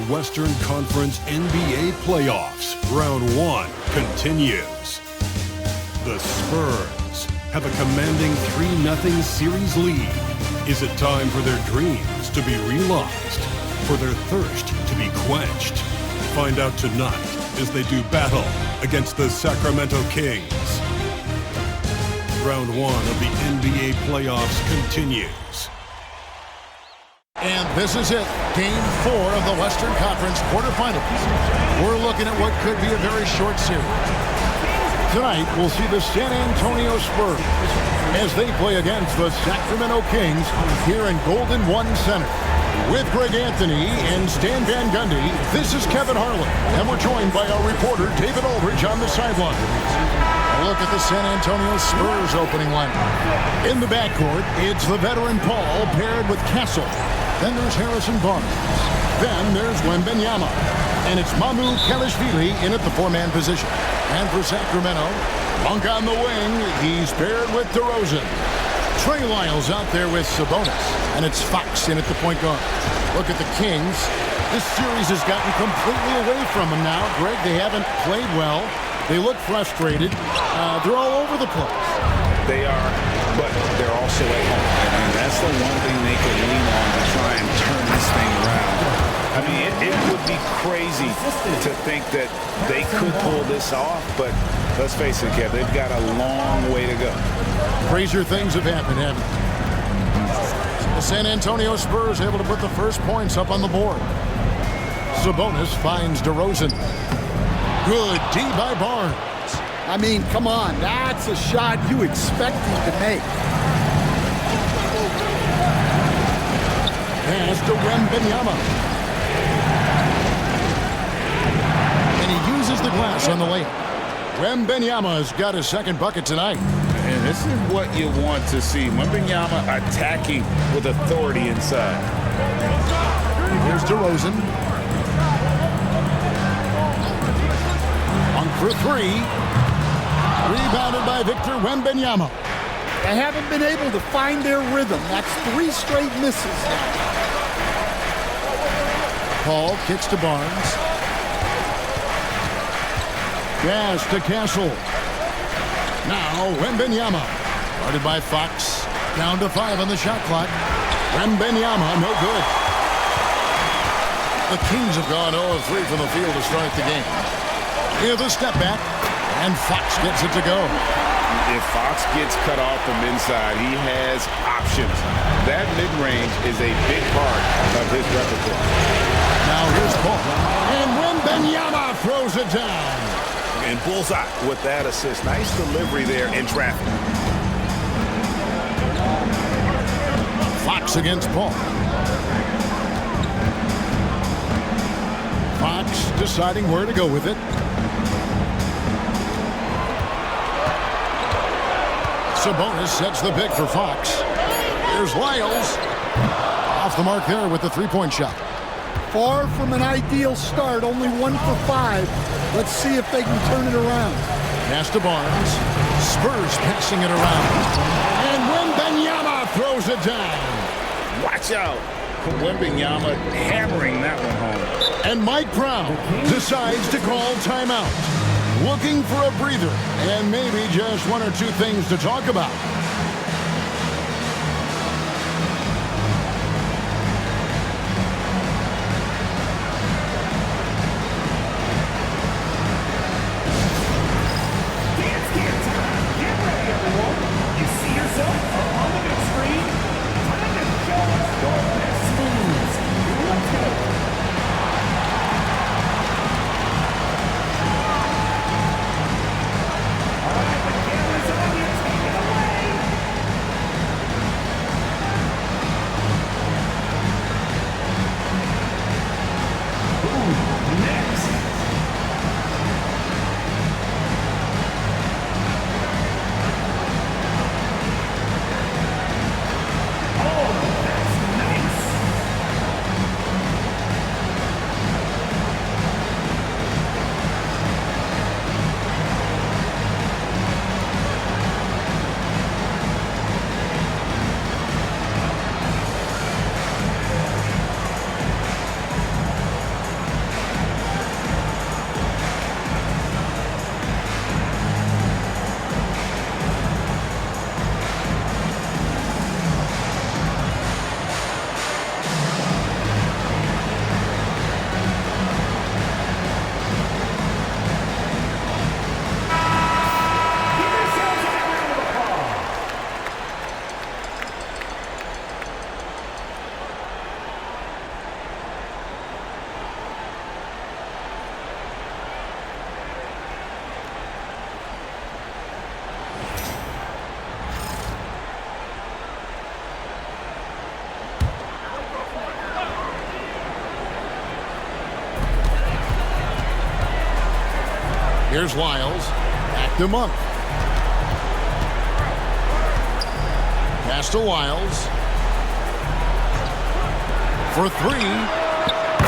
Western Conference NBA playoffs. Round 1 continues. The Spurs have a commanding 3-0 series lead. Is it time for their dreams to be realized? For their thirst to be quenched? Find out tonight as they do battle against the Sacramento Kings. Round 1 of the NBA playoffs continues. And this is it, Game 4 of the Western Conference quarterfinals. We're looking at what could be a very short series. Tonight, we'll see the San Antonio Spurs as they play against the Sacramento Kings here in Golden One Center. With Greg Anthony and Stan Van Gundy, this is Kevin Harlan, and we're joined by our reporter David Aldridge on the sideline. A look at the San Antonio Spurs opening lineup. In the backcourt, it's the veteran Paul paired with Castle. Then there's Harrison Barnes. Then there's Wembanyama. And it's Mamu Kelishvili in at the four-man position. And for Sacramento, Monk on the wing, he's paired with DeRozan. Trey Lyles out there with Sabonis. And it's Fox in at the point guard. Look at the Kings. This series has gotten completely away from them now. Greg, they haven't played well. They look frustrated. They're all over the place. They are, but they're also at home. And that's the one thing they could lean on to try and turn this thing around. I mean, it would be crazy to think that they could pull this off, but let's face it, Kev, they've got a long way to go. Crazier things have happened, haven't they? The San Antonio Spurs able to put the first points up on the board. Sabonis finds DeRozan. Good D by Barnes. I mean, come on, that's a shot you expect him to make. Pass to Wembanyama. And he uses the glass on the layup. Wembanyama's got his second bucket tonight. And this is what you want to see. Wembanyama attacking with authority inside. Here's DeRozan. On for three. Rebounded by Victor Wembanyama. They haven't been able to find their rhythm. That's 3 straight misses. Paul kicks to Barnes. Pass to Castle. Now Wembanyama. Guarded by Fox. Down to 5 on the shot clock. Wembanyama, no good. The Kings have gone 0-3 from the field to start the game. Here's a step back. And Fox gets it to go. If Fox gets cut off from inside, he has options. That mid-range is a big part of his repertoire. Now here's Paul. And Wembanyama throws it down. And bullseye with that assist. Nice delivery there in traffic. Fox against Paul. Fox deciding where to go with it. Sabonis sets the pick for Fox. Here's Lyles. Off the mark there with the three-point shot. Far from an ideal start, only 1 for 5. Let's see if they can turn it around. Pass to Barnes. Spurs passing it around. And Wembanyama throws it down. Watch out. Wembanyama hammering that one home. And Mike Brown decides to call timeout. Looking for a breather and maybe just 1 or 2 things to talk about. Here's Wiles. Back to Monk. Pass to Wiles. For three.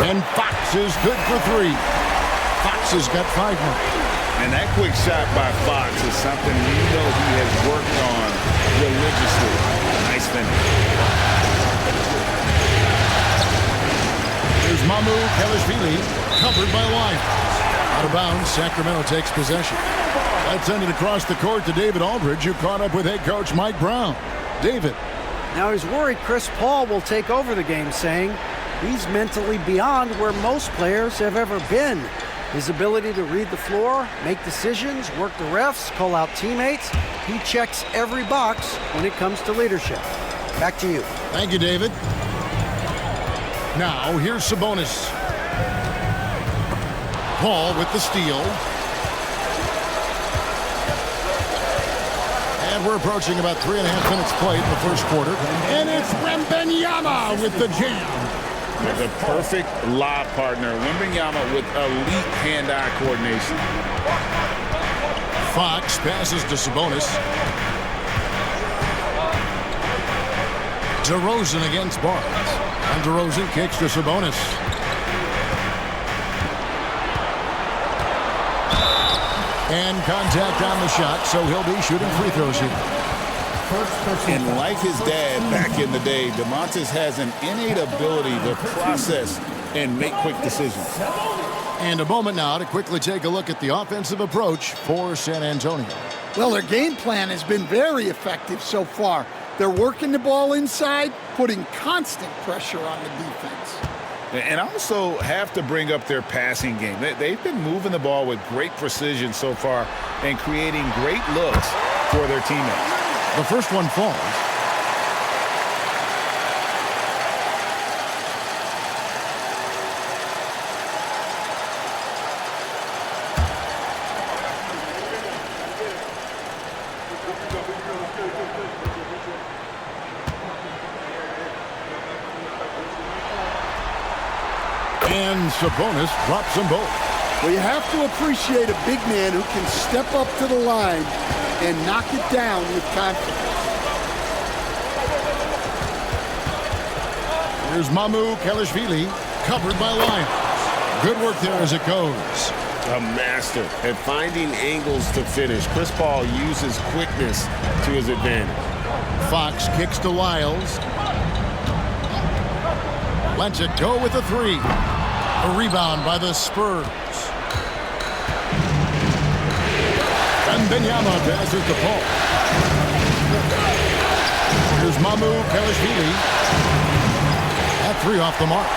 And Fox is good for three. Fox has got 5 now. And that quick shot by Fox is something you know he has worked on religiously. Nice finish. Here's Mamu Kelishvili, covered by Wiles. Out of bounds, Sacramento takes possession. Let's send it across the court to David Aldridge, who caught up with head coach Mike Brown. David. Now he's worried Chris Paul will take over the game, saying he's mentally beyond where most players have ever been. His ability to read the floor, make decisions, work the refs, call out teammates, he checks every box when it comes to leadership. Back to you. Thank you, David. Now, here's Sabonis. Paul with the steal. And we're approaching about 3.5 minutes played in the first quarter. And it's Wembanyama with the jam. The perfect lob partner. Wembanyama with elite hand-eye coordination. Fox passes to Sabonis. DeRozan against Barnes. And DeRozan kicks to Sabonis. And contact on the shot, so he'll be shooting free throws here. And like his dad back in the day, DeMontis has an innate ability to process and make quick decisions. And a moment now to quickly take a look at the offensive approach for San Antonio. Well, their game plan has been very effective so far. They're working the ball inside, putting constant pressure on the defense. And also have to bring up their passing game. They've been moving the ball with great precision so far and creating great looks for their teammates. The first one falls. And Sabonis drops them both. Well, you have to appreciate a big man who can step up to the line and knock it down with confidence. Here's Mamu Kelishvili, covered by Lyons. Good work there as it goes. A master at finding angles to finish. Chris Paul uses quickness to his advantage. Fox kicks to Lyles. Lets it go with a three. A rebound by the Spurs. Wembanyama passes to Paul. Here's Mamu Kelishvili. That three off the mark.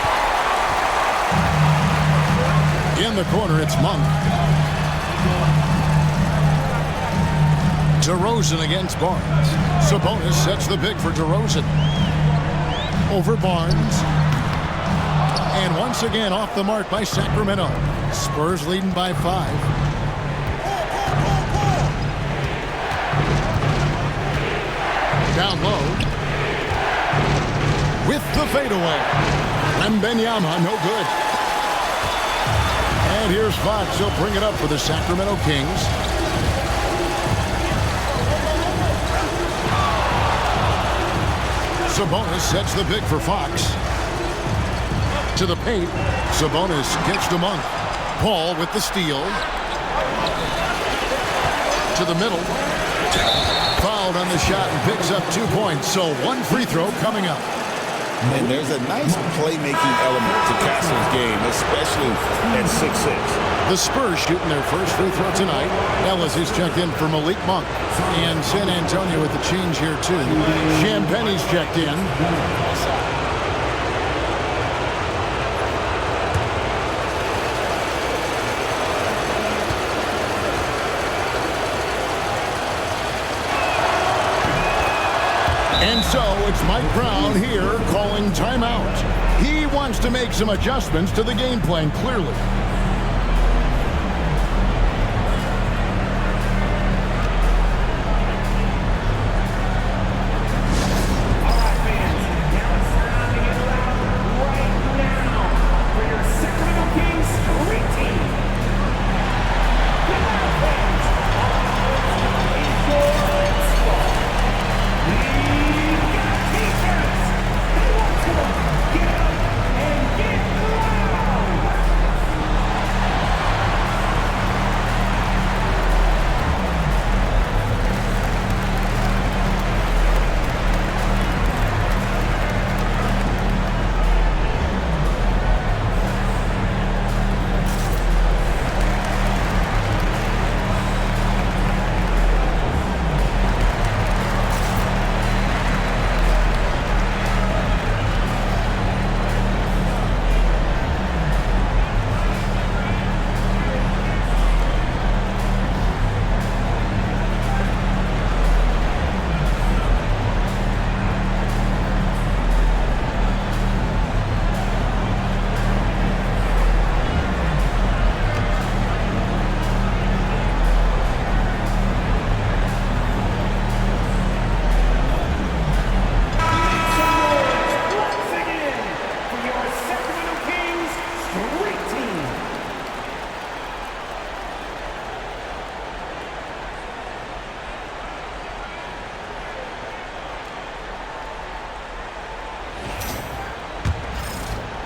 In the corner, it's Monk. DeRozan against Barnes. Sabonis sets the pick for DeRozan. Over Barnes. And once again off the mark by Sacramento. Spurs leading by 5. Down low. With the fadeaway. Wembanyama, no good. And here's Fox. He'll bring it up for the Sacramento Kings. Sabonis sets the pick for Fox. To the paint. Sabonis gets to Monk. Paul with the steal. To the middle. Fouled on the shot and picks up 2 points. So one free throw coming up. And there's a nice playmaking element to Castle's game, especially at 6'6". The Spurs shooting their first free throw tonight. Ellis is checked in for Malik Monk. And San Antonio with the change here too. Champagne's checked in. And so it's Mike Brown here calling timeout. He wants to make some adjustments to the game plan, clearly.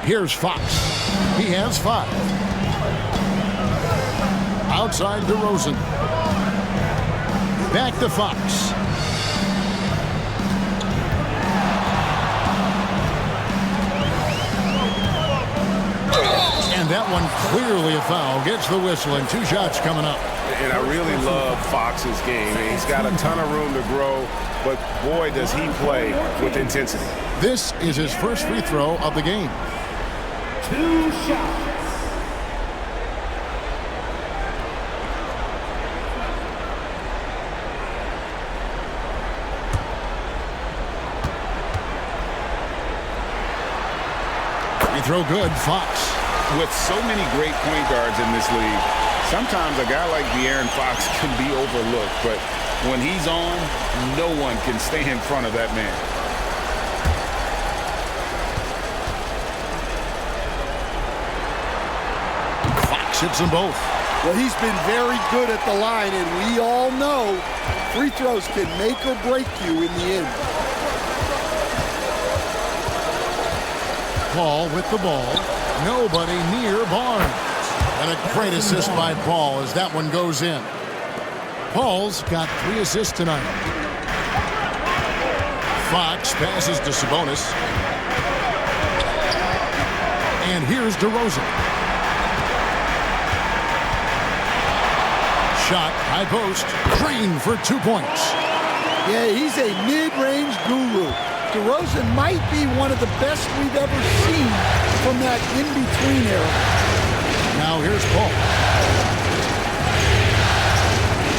Here's Fox. He has 5. Outside DeRozan. Back to Fox. And that one clearly a foul. Gets the whistle and 2 shots coming up. And I really love Fox's game. He's got a ton of room to grow, but boy, does he play with intensity. This is his first free throw of the game. 2 shots. Free throw good, Fox. With so many great point guards in this league, sometimes a guy like De'Aaron Fox can be overlooked, but when he's on, no one can stay in front of that man. Fox hits them both. Well, he's been very good at the line, and we all know free throws can make or break you in the end. Paul with the ball. Nobody near Barnes. And a great assist by Paul as that one goes in. Paul's got 3 assists tonight. Fox passes to Sabonis. And here's DeRozan. Shot, high post. Green for 2 points. Yeah, he's a mid-range guru. DeRozan might be one of the best we've ever seen from that in-between era. Now here's Paul.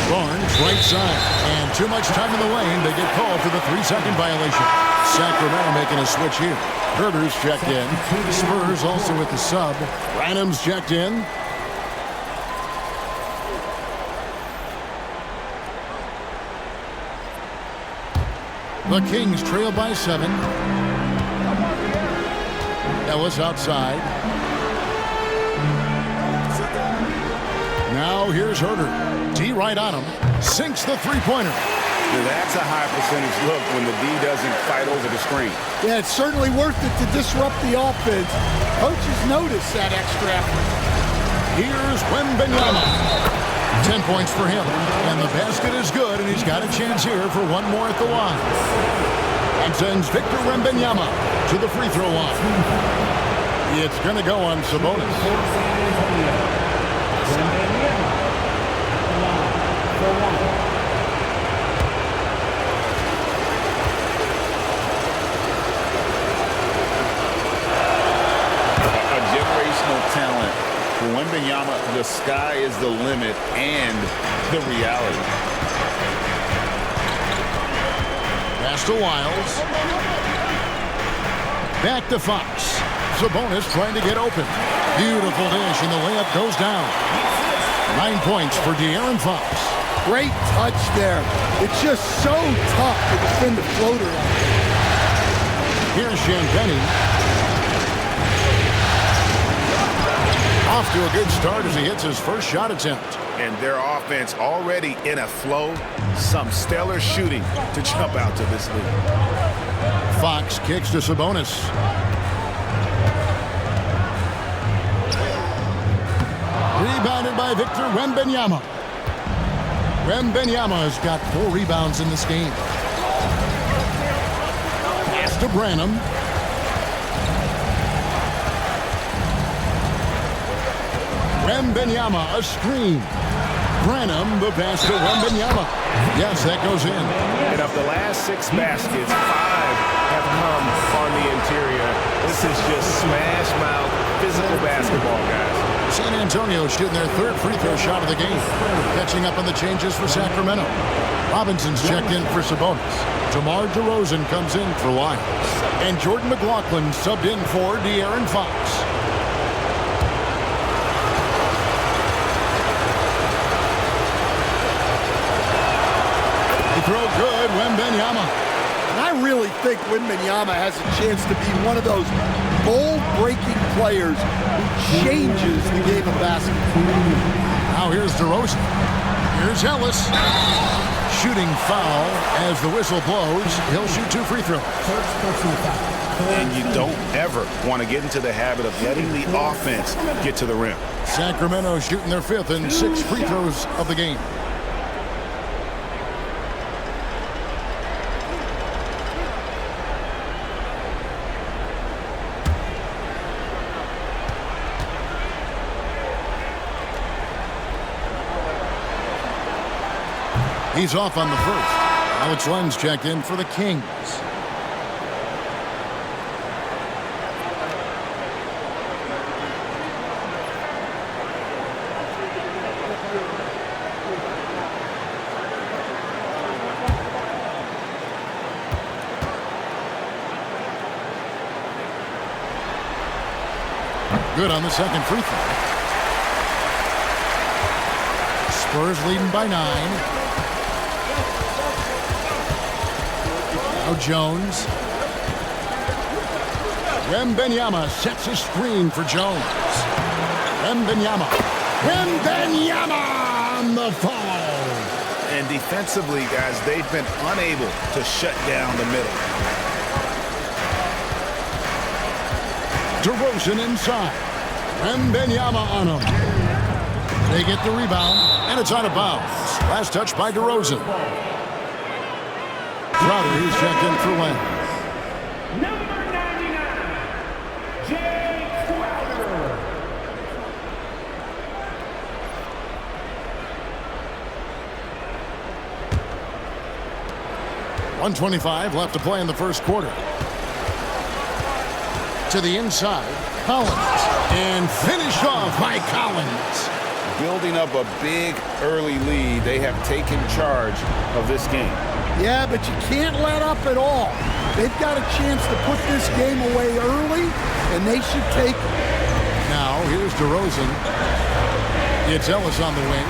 Barnes, right side. And too much time in the lane. They get called for the 3-second violation. Sacramento making a switch here. Herter's checked in. Spurs also with the sub. Branham's checked in. The Kings trail by 7. Ellis outside. Now here's Herter. D right on him. Sinks the 3-pointer. Now that's a high percentage look when the D doesn't fight over the screen. Yeah, it's certainly worth it to disrupt the offense. Coaches notice that extra effort. Here's Wembanyama. 10 points for him. And the basket is good, and he's got a chance here for one more at the line. And sends Victor Wembanyama to the free throw line. It's going to go on Sabonis. A generational talent. For Wembanyama, the sky is the limit and the reality. Pass to Wiles. Back to Fox. Sabonis trying to get open. Beautiful dish, and the layup goes down. 9 points for De'Aaron Fox. Great touch there. It's just so tough to defend the floater. Here's Champagnie. Off to a good start as he hits his first shot attempt. And their offense already in a flow. Some stellar shooting to jump out to this league. Fox kicks to Sabonis. Rebounded by Victor Wembanyama. Wembanyama has got 4 rebounds in this game. Pass to Branham. Wembanyama, a screen. Branham, the pass to Wembanyama. Yes, that goes in. And of the last 6 baskets, 5 have come on the interior. This is just smash mouth physical basketball, guys. San Antonio shooting their 3rd free throw shot of the game. Catching up on the changes for Sacramento. Robinson's checked in for Sabonis. DeMar DeRozan comes in for Lyles. And Jordan McLaughlin subbed in for De'Aaron Fox. Throw good, Wembanyama. And I really think Wembanyama has a chance to be one of those goal-breaking players who changes the game of basketball. Now here's DeRozan. Here's Ellis. Shooting foul as the whistle blows. He'll shoot 2 free throws. And you don't ever want to get into the habit of letting the offense get to the rim. Sacramento shooting their 5th and 6th free throws of the game. He's off on the first. Alex Len's checked in for the Kings. Good on the second free throw. Spurs leading by 9. Now Jones. Wembanyama sets a screen for Jones. Wembanyama on the foul. And defensively, guys, they've been unable to shut down the middle. DeRozan inside. Wembanyama on him. They get the rebound, and it's out of bounds. Last touch by DeRozan. Crowder, he's checked in for Len. Number 99, Jay Crowder. 1:25 left to play in the first quarter. To the inside, Collins. And finished off by Collins. Building up a big early lead, they have taken charge of this game. Yeah, but you can't let up at all. They've got a chance to put this game away early, and they should take it. Now, here's DeRozan. It's Ellis on the wing.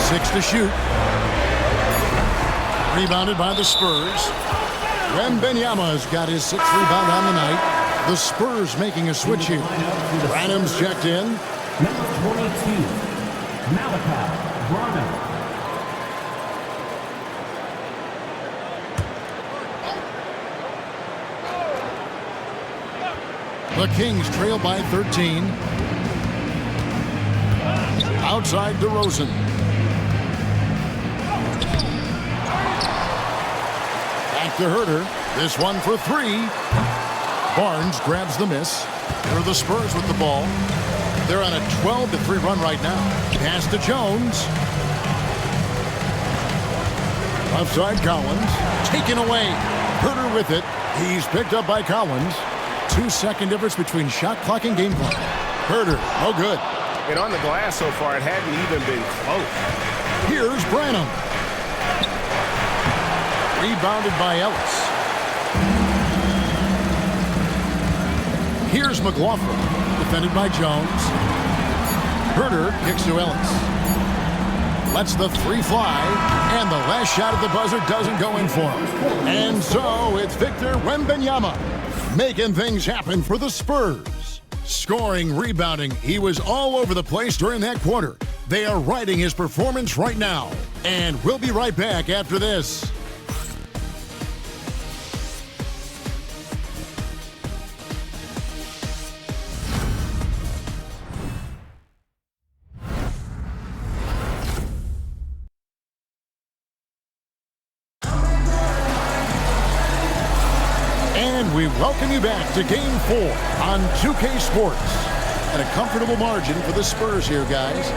6 to shoot. Rebounded by the Spurs. Wembanyama's got his 6th rebound on the night. The Spurs making a switch here. Branham's checked in. Number 22, Malachi Branham. The Kings trail by 13. Outside DeRozan. Back to Herter. This one for 3. Barnes grabs the miss. For the Spurs with the ball. They're on a 12-3 run right now. Pass to Jones. Left side Collins. Taken away. Herter with it. He's picked up by Collins. 2-second difference between shot clock and game clock. Herter, no good. And on the glass so far, it hadn't even been close. Here's Branham. Rebounded by Ellis. Here's McLaughlin. Defended by Jones. Herter kicks to Ellis. Lets the 3 fly. And the last shot at the buzzer doesn't go in for him. And so it's Victor Wembanyama making things happen for the Spurs. Scoring, rebounding, he was all over the place during that quarter. They are riding his performance right now. And we'll be right back after this. We welcome you back to Game 4 on 2K Sports. And a comfortable margin for the Spurs here, guys.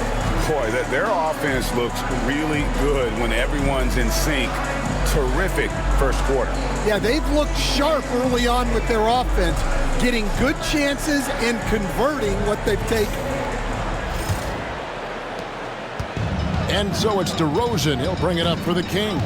Boy, their offense looks really good when everyone's in sync. Terrific first quarter. Yeah, they've looked sharp early on with their offense, getting good chances and converting what they've taken. And so it's DeRozan. He'll bring it up for the Kings.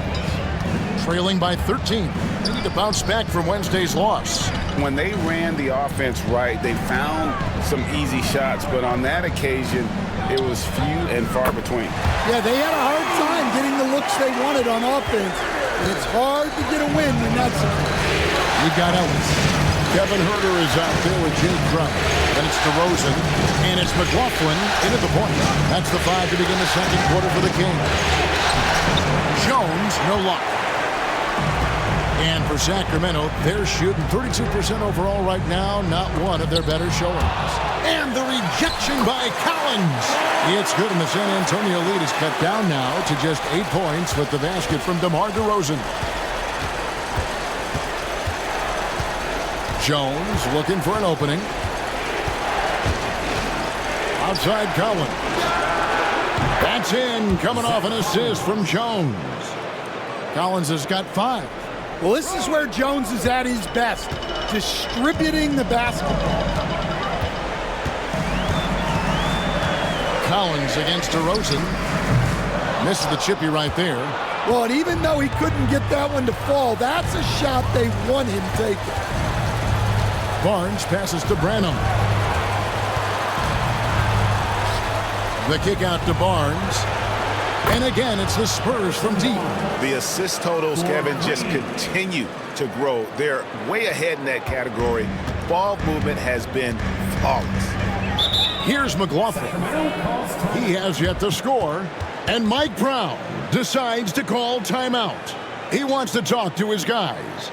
Trailing by 13. They need to bounce back from Wednesday's loss. When they ran the offense right, they found some easy shots, but on that occasion, it was few and far between. Yeah, they had a hard time getting the looks they wanted on offense. And it's hard to get a win when that's it. We've got Ellis. Kevin Herter is out there with Jay Crowder. Then it's DeRozan, and it's McLaughlin into the point. That's the 5 to begin the second quarter for the Kings. Jones, no luck. And for Sacramento, they're shooting 32% overall right now, not one of their better showings. And the rejection by Collins. It's good, and the San Antonio lead is cut down now to just 8 points with the basket from DeMar DeRozan. Jones looking for an opening. Outside Collins. That's in, coming off an assist from Jones. Collins has got 5. Well, this is where Jones is at his best, distributing the basketball. Collins against DeRozan. Misses the chippy right there. Well, and even though he couldn't get that one to fall, that's a shot they want him taking. Barnes passes to Branham. The kick out to Barnes. And again, it's the Spurs from deep. The assist totals, Kevin, just continue to grow. They're way ahead in that category. Ball movement has been flawless. Here's McLaughlin. He has yet to score. And Mike Brown decides to call timeout. He wants to talk to his guys.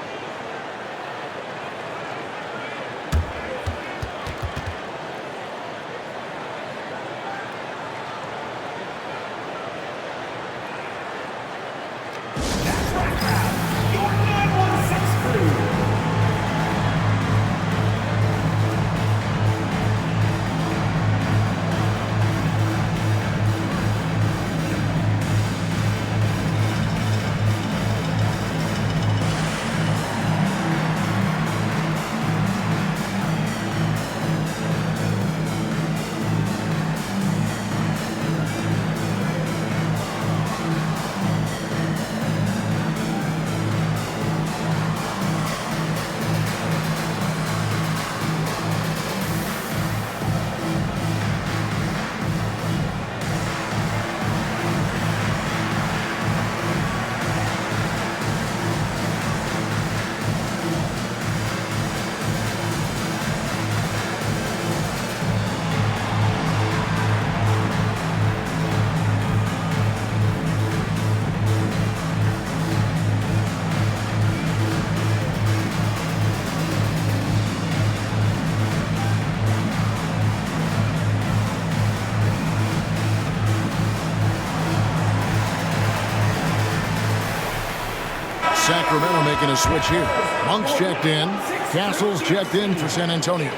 Sacramento making a switch here. Monk's checked in. Castle's checked in for San Antonio.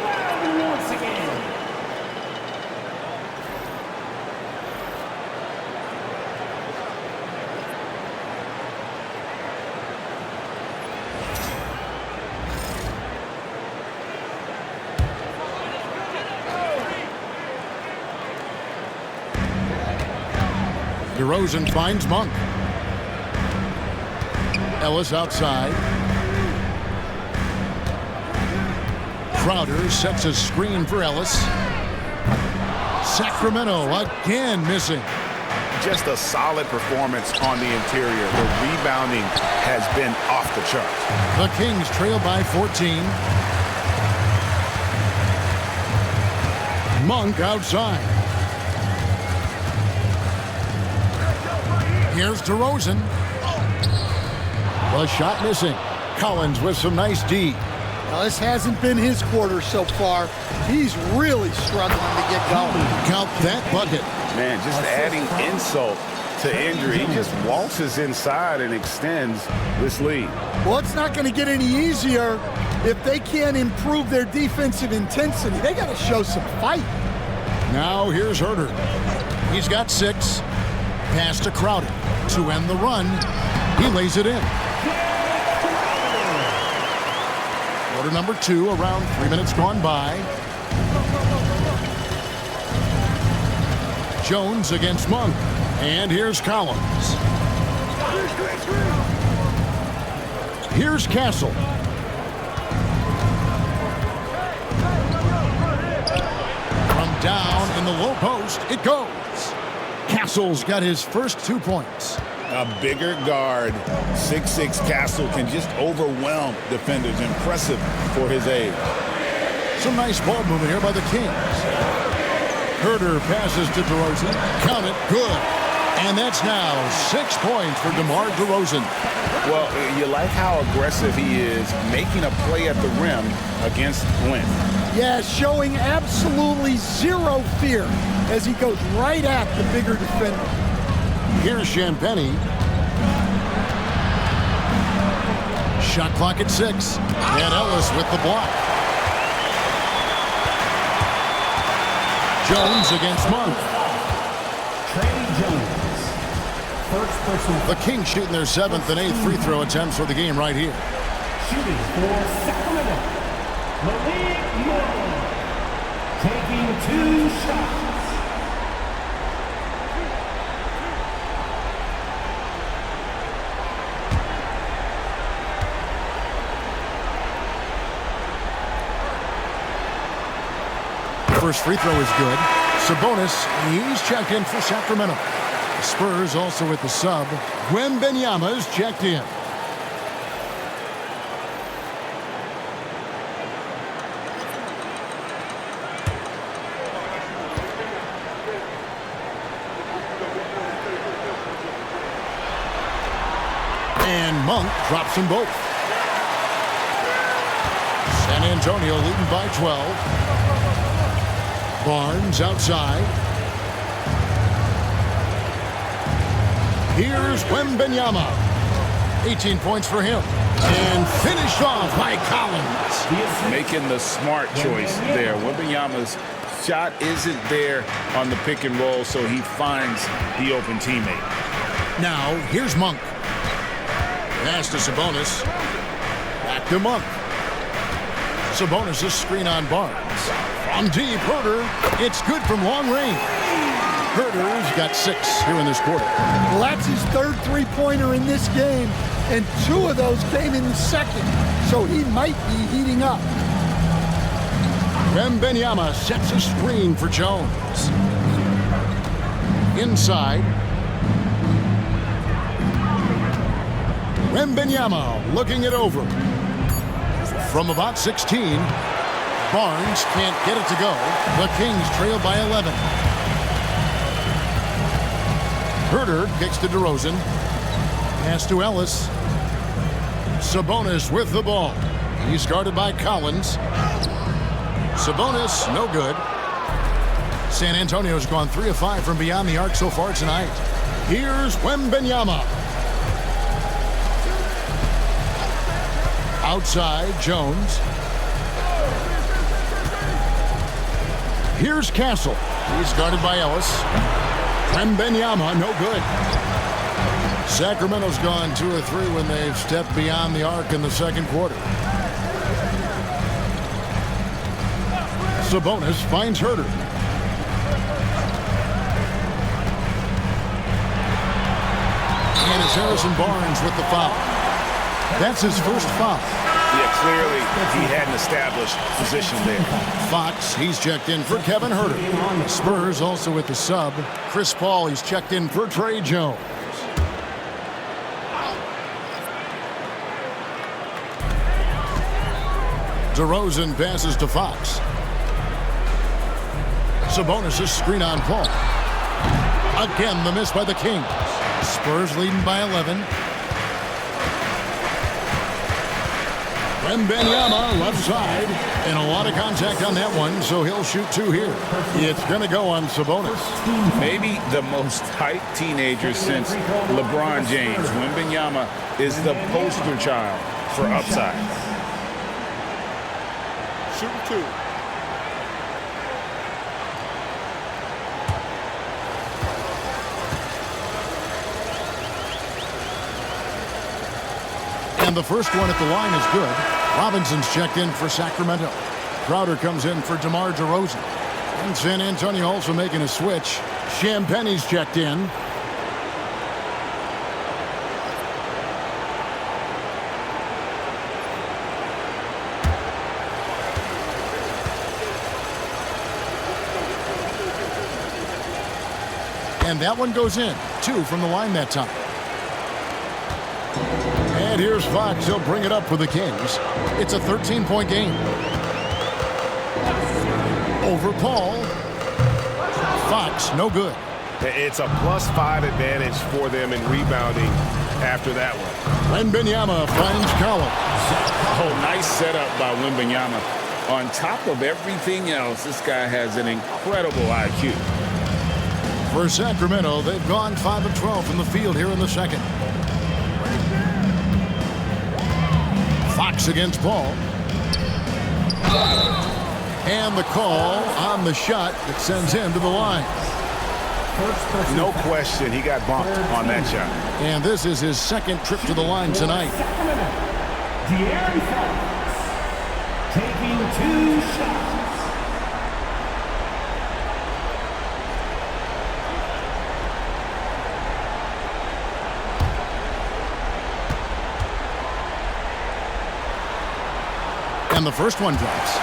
DeRozan finds Monk. Ellis outside. Crowder sets a screen for Ellis. Sacramento again missing. Just a solid performance on the interior. The rebounding has been off the charts. The Kings trail by 14. Monk outside. Here's DeRozan. The shot missing. Collins with some nice D. Now, this hasn't been his quarter so far. He's really struggling to get going. Count that bucket. Man, just adding insult to injury. He just waltzes inside and extends this lead. Well, it's not going to get any easier if they can't improve their defensive intensity. They got to show some fight. Now here's Herter. He's got 6. Pass to Crowder to end the run. He lays it in. Quarter number 2, around 3 minutes gone by. Jones against Monk. And here's Collins. Here's Castle. From down in the low post, it goes. Castle's got his first 2 points. A bigger guard, 6'6" Castle can just overwhelm defenders. Impressive for his age. Some nice ball movement here by the Kings. Herter passes to DeRozan. Count it. Good. And that's now 6 points for DeMar DeRozan. Well, you like how aggressive he is making a play at the rim against length. Yeah, showing absolutely zero fear as he goes right at the bigger defender. Here's Champagnie. Shot clock at 6. And Ellis with the block. Jones against Monk. Trey Jones. First personal. The Kings shooting their 7th and 8th free throw attempts for the game right here. Shooting for Sacramento. Malik Morgan. Taking 2 shots. First free throw is good. Sabonis, he's checked in for Sacramento. The Spurs also with the sub. Wembanyama's checked in. And Monk drops them both. San Antonio leading by 12. Barnes outside. Here's Wembanyama. 18 points for him. And finished off by Collins. Making the smart choice there. Wembanyama's shot isn't there on the pick and roll, so he finds the open teammate. Now, here's Monk. Pass to Sabonis. Back to Monk. Sabonis' screen on Barnes. From deep, Herter. It's good from long range. Herter's got 6 here in this quarter. Well, that's his 3rd three-pointer in this game, and 2 of those came in the 2nd, so he might be heating up. Wembanyama sets a screen for Jones. Inside. Wembanyama looking it over. From about 16, Barnes can't get it to go. The Kings trail by 11. Herter kicks to DeRozan. Pass to Ellis. Sabonis with the ball. He's guarded by Collins. Sabonis, no good. San Antonio's gone 3 of 5 from beyond the arc so far tonight. Here's Wembanyama. Outside, Jones. Here's Castle. He's guarded by Ellis. Wembanyama, no good. Sacramento's gone 2 of 3 when they've stepped beyond the arc in the 2nd quarter. Sabonis finds Herter. And it's Harrison Barnes with the foul. That's his first foul. Yeah, clearly he hadn't established position there. Fox, he's checked in for Kevin Herter. Spurs also with the sub. Chris Paul, he's checked in for Trey Jones. DeRozan passes to Fox. Sabonis' screen on Paul. Again, the miss by the Kings. Spurs leading by 11. Wembanyama left side, and a lot of contact on that one, so he'll shoot 2 here. It's going to go on Sabonis. Maybe the most hyped teenager since LeBron James. Wembanyama is the poster child for upside. Shoot 2. And the first one at the line is good. Robinson's checked in for Sacramento. Crowder comes in for DeMar DeRozan. And San Antonio also making a switch. Champagnie's checked in. And that one goes in. 2 from the line that time. And here's Fox. He'll bring it up for the Kings. It's a 13-point game. Over Paul. Fox, no good. It's a +5 advantage for them in rebounding after that one. Wembanyama finds Collins. Oh, nice setup by Wembanyama. On top of everything else, this guy has an incredible IQ. For Sacramento, they've gone 5 of 12 from the field here in the second. Fox against Paul. And the call on the shot that sends him to the line. No question, he got bumped on that shot. And this is his second trip to the line tonight. Taking 2 shots. And the first one drops.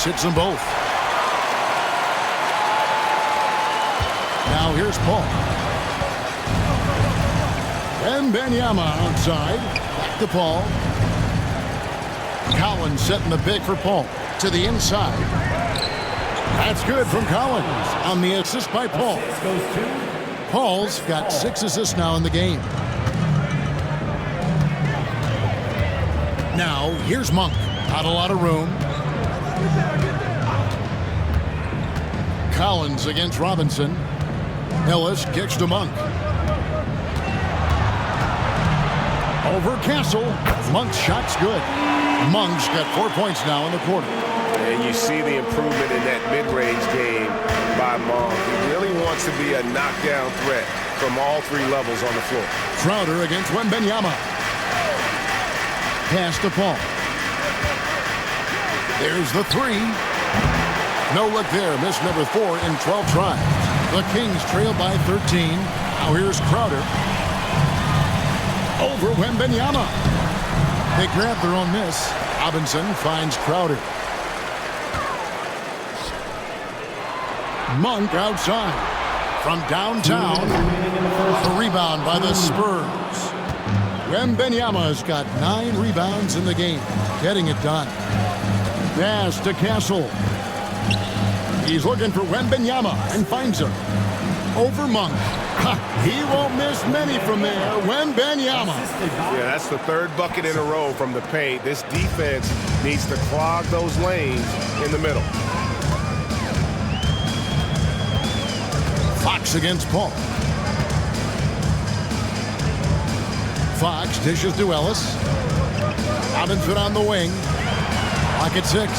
Hits them both. Now here's Paul. Wembanyama outside. Back to Paul. Collins setting the pick for Paul. To the inside. That's good from Collins on the assist by Paul. Paul's got 6 assists now in the game. Now here's Monk. Not a lot of room. Collins against Robinson. Ellis kicks to Monk. Over Castle. Monk's shot's good. Monk's got 4 points now in the quarter. And you see the improvement in that mid-range game by Monk. He really wants to be a knockdown threat from all 3 levels on the floor. Crowder against Wembanyama. Pass to Paul. There's the 3. No look there. Miss number 4 in 12 tries. The Kings trail by 13. Now here's Crowder. Over Wembanyama. They grab their own miss. Robinson finds Crowder. Monk outside. From downtown. A rebound by the Spurs. Wembanyama's got 9 rebounds in the game. Getting it done. Pass to Castle. He's looking for Wembanyama and finds him. Over Monk. He won't miss many from there. Wembanyama. Yeah, that's the 3rd bucket in a row from the paint. This defense needs to clog those lanes in the middle. Fox against Paul. Fox dishes to Ellis. Robinson on the wing. Clock at 6.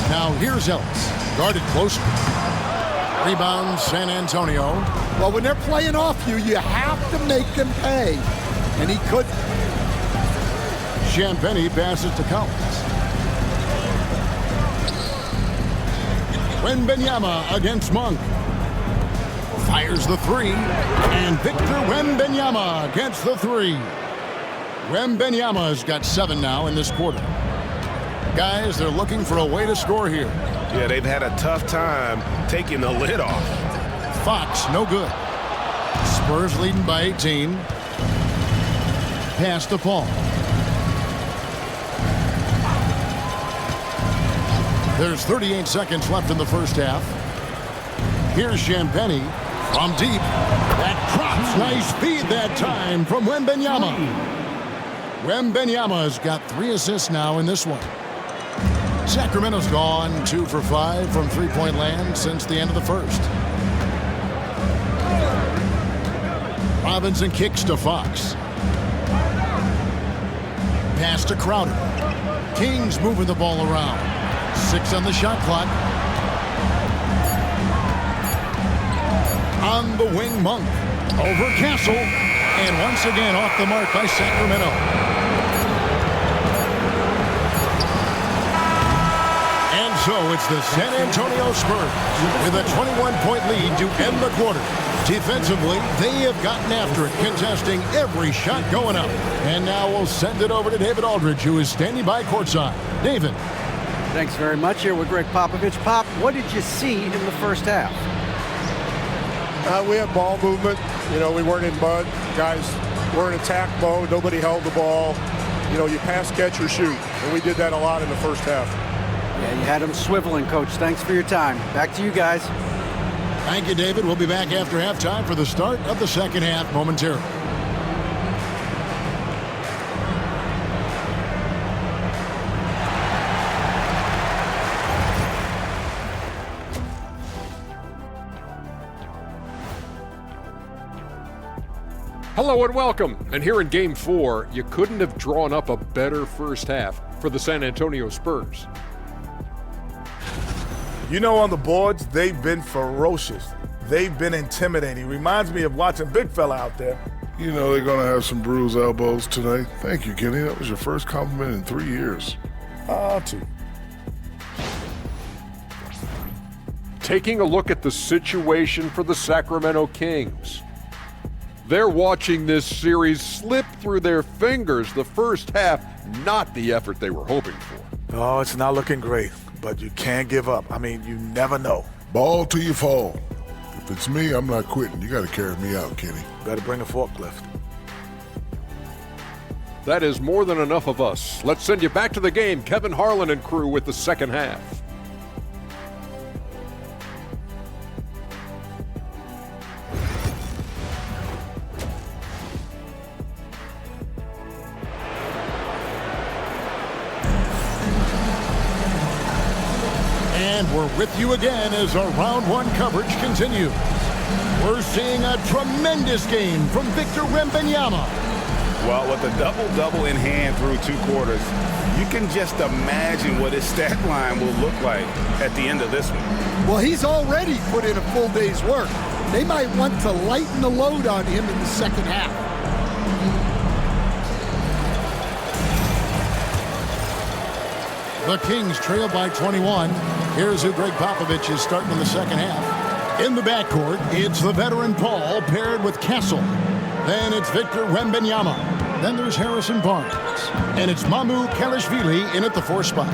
Now here's Ellis. Guarded closely. Rebound San Antonio. Well, when they're playing off you, you have to make them pay. And he couldn't. Champagny passes to Collins. Wembanyama against Monk. Fires the 3. And Victor Wembanyama against the 3. Wembanyama's got 7 now in this quarter. Guys, they're looking for a way to score here. Yeah, they've had a tough time taking the lid off. Fox, no good. Spurs leading by 18. Pass to Paul. There's 38 seconds left in the first half. Here's Champagny from deep. That drops. Nice feed that time from Wembanyama. Wembanyama's got 3 assists now in this one. Sacramento's gone 2 for 5 from three-point land since the end of the first. Robinson kicks to Fox. Pass to Crowder. Kings moving the ball around. 6 on the shot clock. On the wing, Monk. Over Castle. And once again off the mark by Sacramento. And so it's the San Antonio Spurs with a 21-point lead to end the quarter. Defensively, they have gotten after it, contesting every shot going up. And now we'll send it over to David Aldridge, who is standing by courtside. David. Thanks very much. Here with Greg Popovich. Pop, what did you see in the first half? We had ball movement. You know, we weren't in mud. Guys were in attack mode. Nobody held the ball. You know, you pass, catch, or shoot. And we did that a lot in the first half. Yeah, you had them swiveling, Coach. Thanks for your time. Back to you guys. Thank you, David. We'll be back after halftime for the start of the second half momentarily. Hello and welcome. And here in Game 4, you couldn't have drawn up a better first half for the San Antonio Spurs. You know, on the boards, they've been ferocious. They've been intimidating. Reminds me of watching big fella out there. You know they're going to have some bruised elbows today. Thank you, Kenny. That was your first compliment in 3 years. Two. Taking a look at the situation for the Sacramento Kings. They're watching this series slip through their fingers. The first half, not the effort they were hoping for. Oh, it's not looking great, but you can't give up. I mean, you never know. Ball till you fall. If it's me, I'm not quitting. You got to carry me out, Kenny. Better bring a forklift. That is more than enough of us. Let's send you back to the game. Kevin Harlan and crew with the second half. And we're with you again as our round one coverage continues. We're seeing a tremendous game from Victor Wembanyama. Well, with a double-double in hand through 2 quarters, you can just imagine what his stat line will look like at the end of this one. Well, he's already put in a full day's work. They might want to lighten the load on him in the second half. The Kings trail by 21. Here's who Greg Popovich is starting in the second half. In the backcourt, it's the veteran Paul paired with Castle. Then it's Victor Wembanyama. Then there's Harrison Barnes. And it's Mamu Kelishvili in at the 4 spot.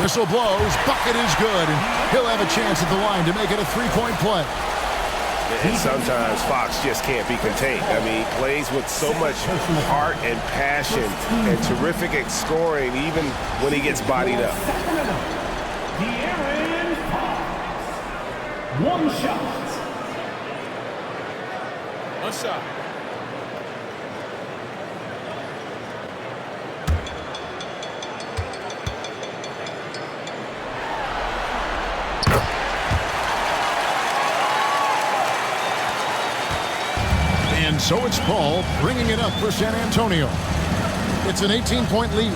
Whistle blows, bucket is good, and he'll have a chance at the line to make it a 3-point play. And sometimes Fox just can't be contained. I mean, he plays with so much heart and passion and terrific at scoring, even when he gets bodied up. One shot. And so it's Paul bringing it up for San Antonio. It's an 18-point lead.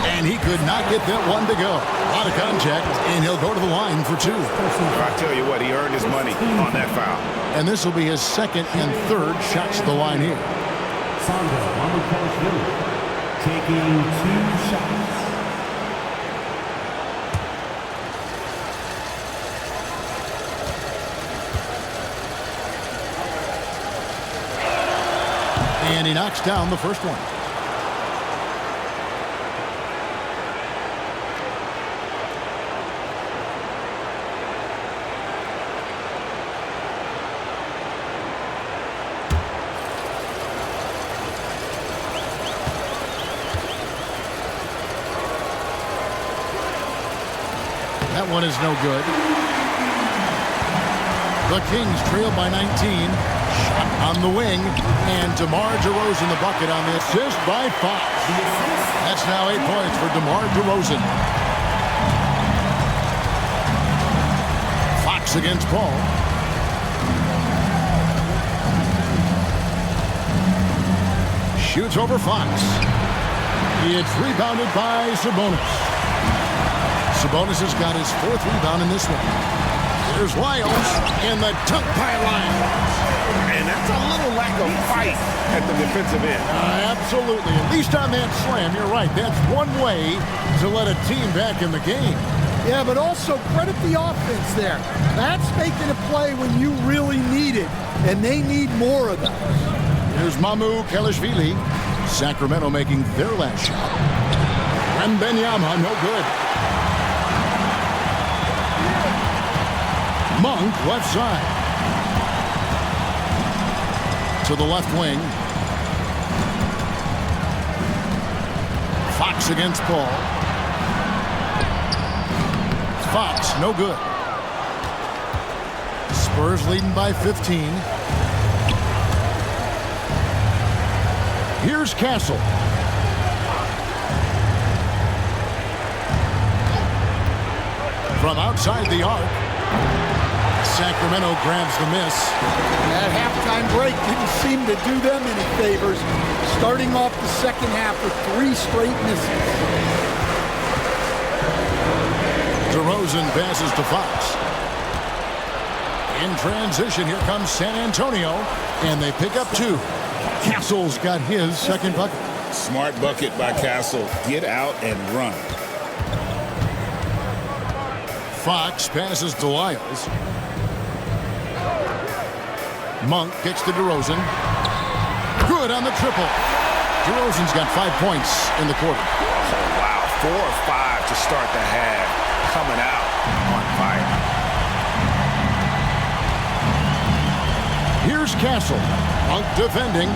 And he could not get that one to go. A lot of contact, and he'll go to the line for 2. I tell you what, he earned his money on that foul. And this will be his second and third shots to the line here. Taking 2 shots. And he knocks down the first one. That one is no good. The Kings trail by 19. Shot on the wing. And DeMar DeRozan the bucket on the assist by Fox. That's now 8 points for DeMar DeRozan. Fox against Paul. Shoots over Fox. It's rebounded by Sabonis. Sabonis has got his 4th rebound in this one. Here's Lyles in the dunk pile line. And that's a little lack of fight at the defensive end. Absolutely. At least on that slam, you're right. That's one way to let a team back in the game. Yeah, but also credit the offense there. That's making a play when you really need it, and they need more of that. Here's Mamu Kelishvili. Sacramento making their last shot. Wembanyama, no good. Monk, left side. To the left wing. Fox against Paul. Fox, no good. Spurs leading by 15. Here's Castle. From outside the arc. Sacramento grabs the miss. That halftime break didn't seem to do them any favors. Starting off the second half with 3 straight misses. DeRozan passes to Fox. In transition, here comes San Antonio, and they pick up 2. Castle's got his second bucket. Smart bucket by Castle. Get out and run. Fox passes to Lyles. Monk kicks to DeRozan. Good on the triple. DeRozan's got 5 points in the quarter. Wow, 4 or 5 to start the half. Coming out on fire. Here's Castle. Monk defending.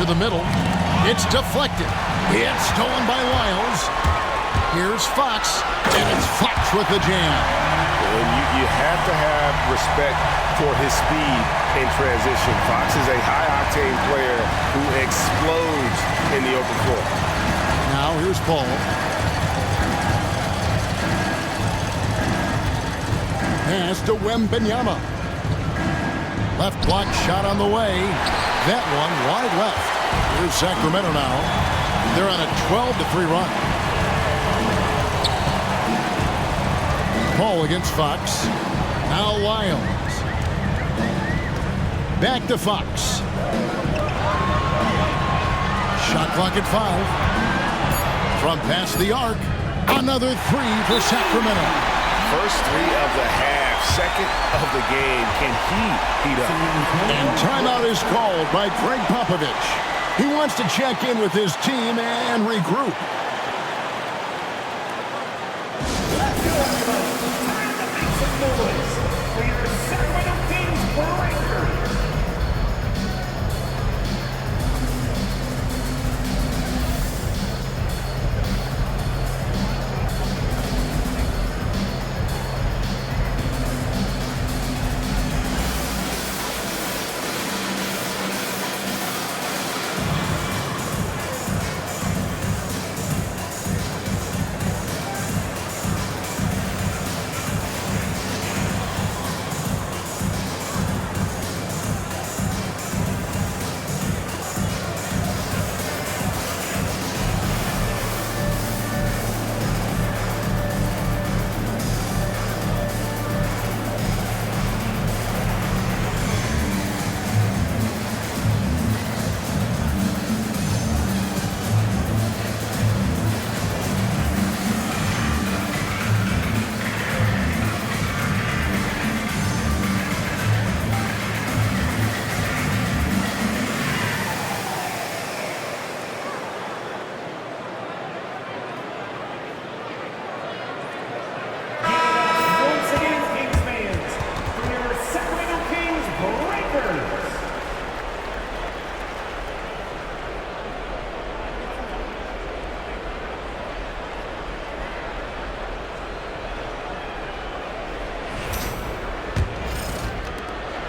To the middle. It's deflected. It's stolen by Lyles. Here's Fox. And it's Fox with the jam. You have to have respect for his speed in transition. Fox is a high-octane player who explodes in the open floor. Now here's Paul. Pass to Wembanyama. Left block shot on the way. That one wide left. Here's Sacramento now. They're on a 12-3 run. Paul against Fox. Now Lyles. Back to Fox. Shot clock at 5. From past the arc. Another 3 for Sacramento. First 3 of the half, second of the game. Can he heat up? And timeout is called by Greg Popovich. He wants to check in with his team and regroup. Let's go, everybody. Time to make some noise for your Sacramento Kings Breakers.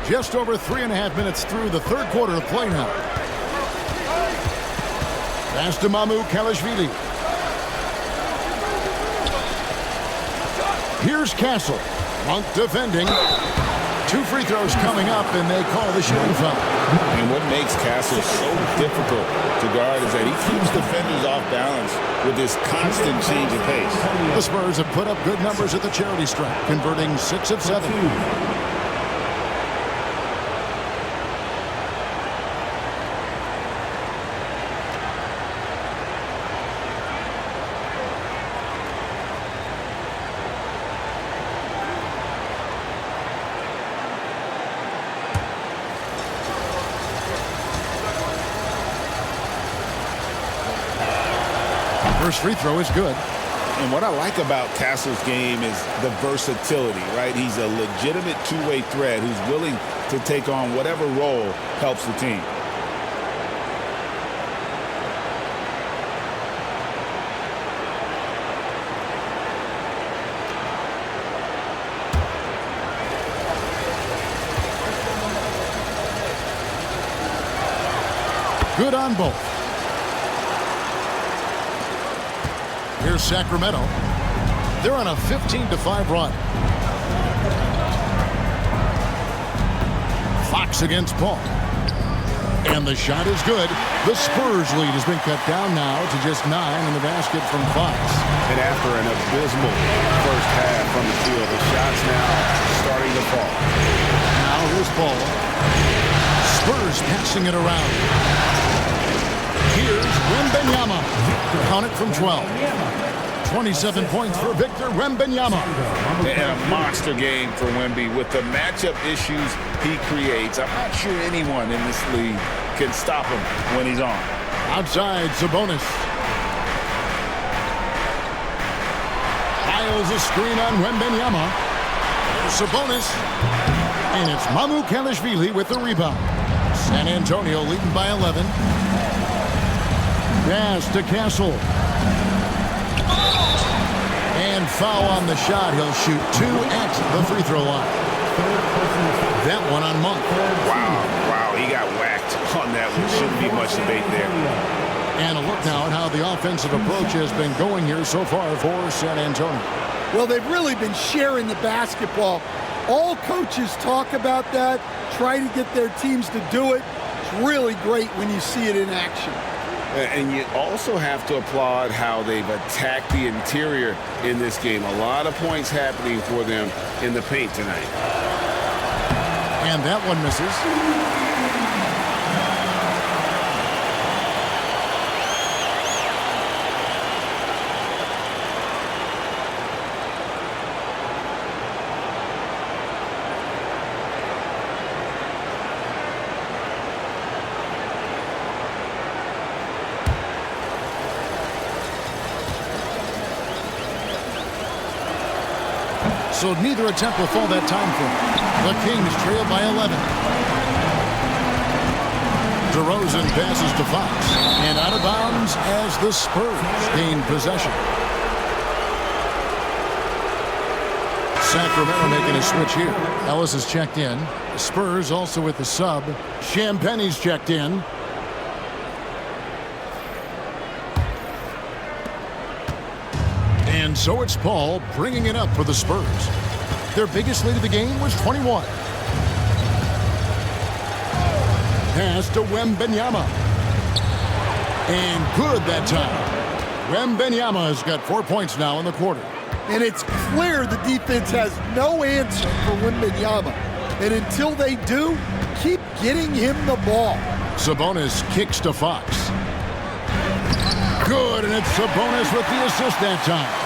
Just over 3.5 minutes through the third quarter of play now. Pass to Mamu Kelishvili. Here's Castle. Monk defending. 2 free throws coming up, and they call the shooting foul. And what makes Castle so difficult to guard is that he keeps defenders off balance with this constant change of pace. The Spurs have put up good numbers at the charity stripe, converting 6 of 7. First free throw is good. And what I like about Castle's game is the versatility, right? He's a legitimate two-way threat who's willing to take on whatever role helps the team. Good on both. Here's Sacramento. They're on a 15-5 run. Fox against Paul. And the shot is good. The Spurs lead has been cut down now to just 9 in the basket from Fox. And after an abysmal first half from the field, the shots now starting to fall. Now here's Paul. Spurs passing it around. Here's Wembanyama. Count it from 12. 27 points for Victor Wembanyama. And a monster game for Wemby with the matchup issues he creates. I'm not sure anyone in this league can stop him when he's on. Outside, Sabonis. Files a screen on Wembanyama. Sabonis. And it's Mamukelashvili with the rebound. San Antonio leading by 11. Pass to Castle. And foul on the shot. He'll shoot 2 at the free throw line. That one on Monk. Wow, he got whacked on that one. Shouldn't be much debate there. And a look now at how the offensive approach has been going here so far for San Antonio. Well, they've really been sharing the basketball. All coaches talk about that, try to get their teams to do it. It's really great when you see it in action. And you also have to applaud how they've attacked the interior in this game. A lot of points happening for them in the paint tonight. And that one misses. So neither attempt will fall that time for him. The Kings trail by 11. DeRozan passes to Fox. And out of bounds as the Spurs gain possession. Sacramento making a switch here. Ellis is checked in. The Spurs also with the sub. Champagne's checked in. And so it's Paul bringing it up for the Spurs. Their biggest lead of the game was 21. Pass to Wembanyama. And good that time. Wembanyama has got 4 points now in the quarter. And it's clear the defense has no answer for Wembanyama. And until they do, keep getting him the ball. Sabonis kicks to Fox. Good, and it's Sabonis with the assist that time.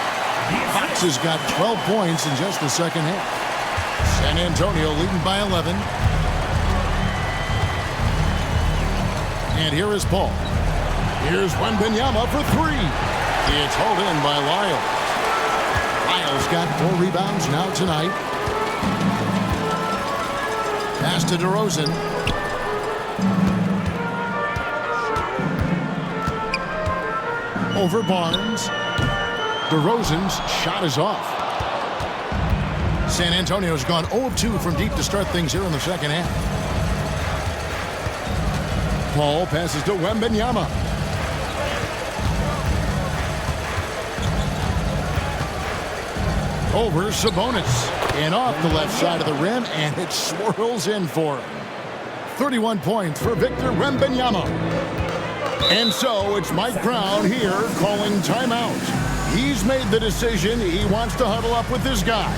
Fox has got 12 points in just the second half. San Antonio leading by 11. And here is Paul. Here's Wembanyama for 3. It's hauled in by Lyles. Lyles got 4 rebounds now tonight. Pass to DeRozan. Over Barnes. DeRozan's shot is off. San Antonio's gone 0 of 2 from deep to start things here in the second half. Paul passes to Wembanyama. Over Sabonis. And off the left side of the rim, and it swirls in for him. 31 points for Victor Wembanyama. And so it's Mike Brown here calling timeout. He's made the decision. He wants to huddle up with his guys.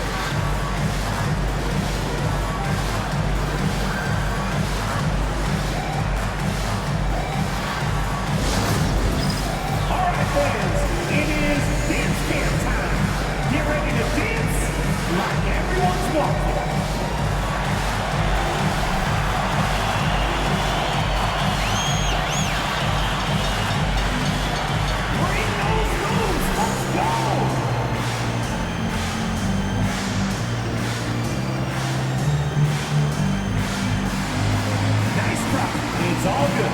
All right, fans, it is dance camp time. Get ready to dance like everyone's walking. Bring those It's all good.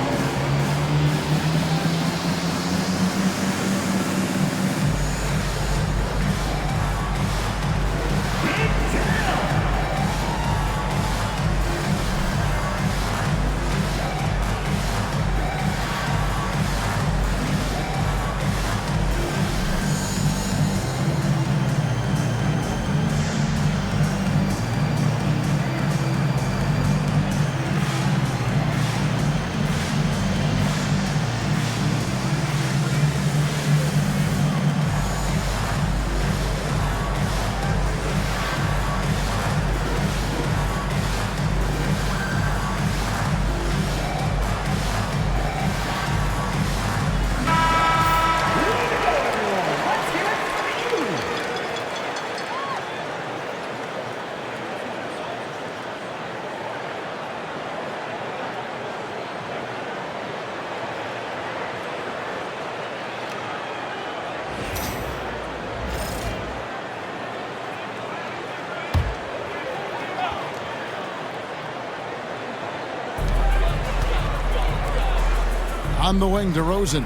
On the wing, DeRozan.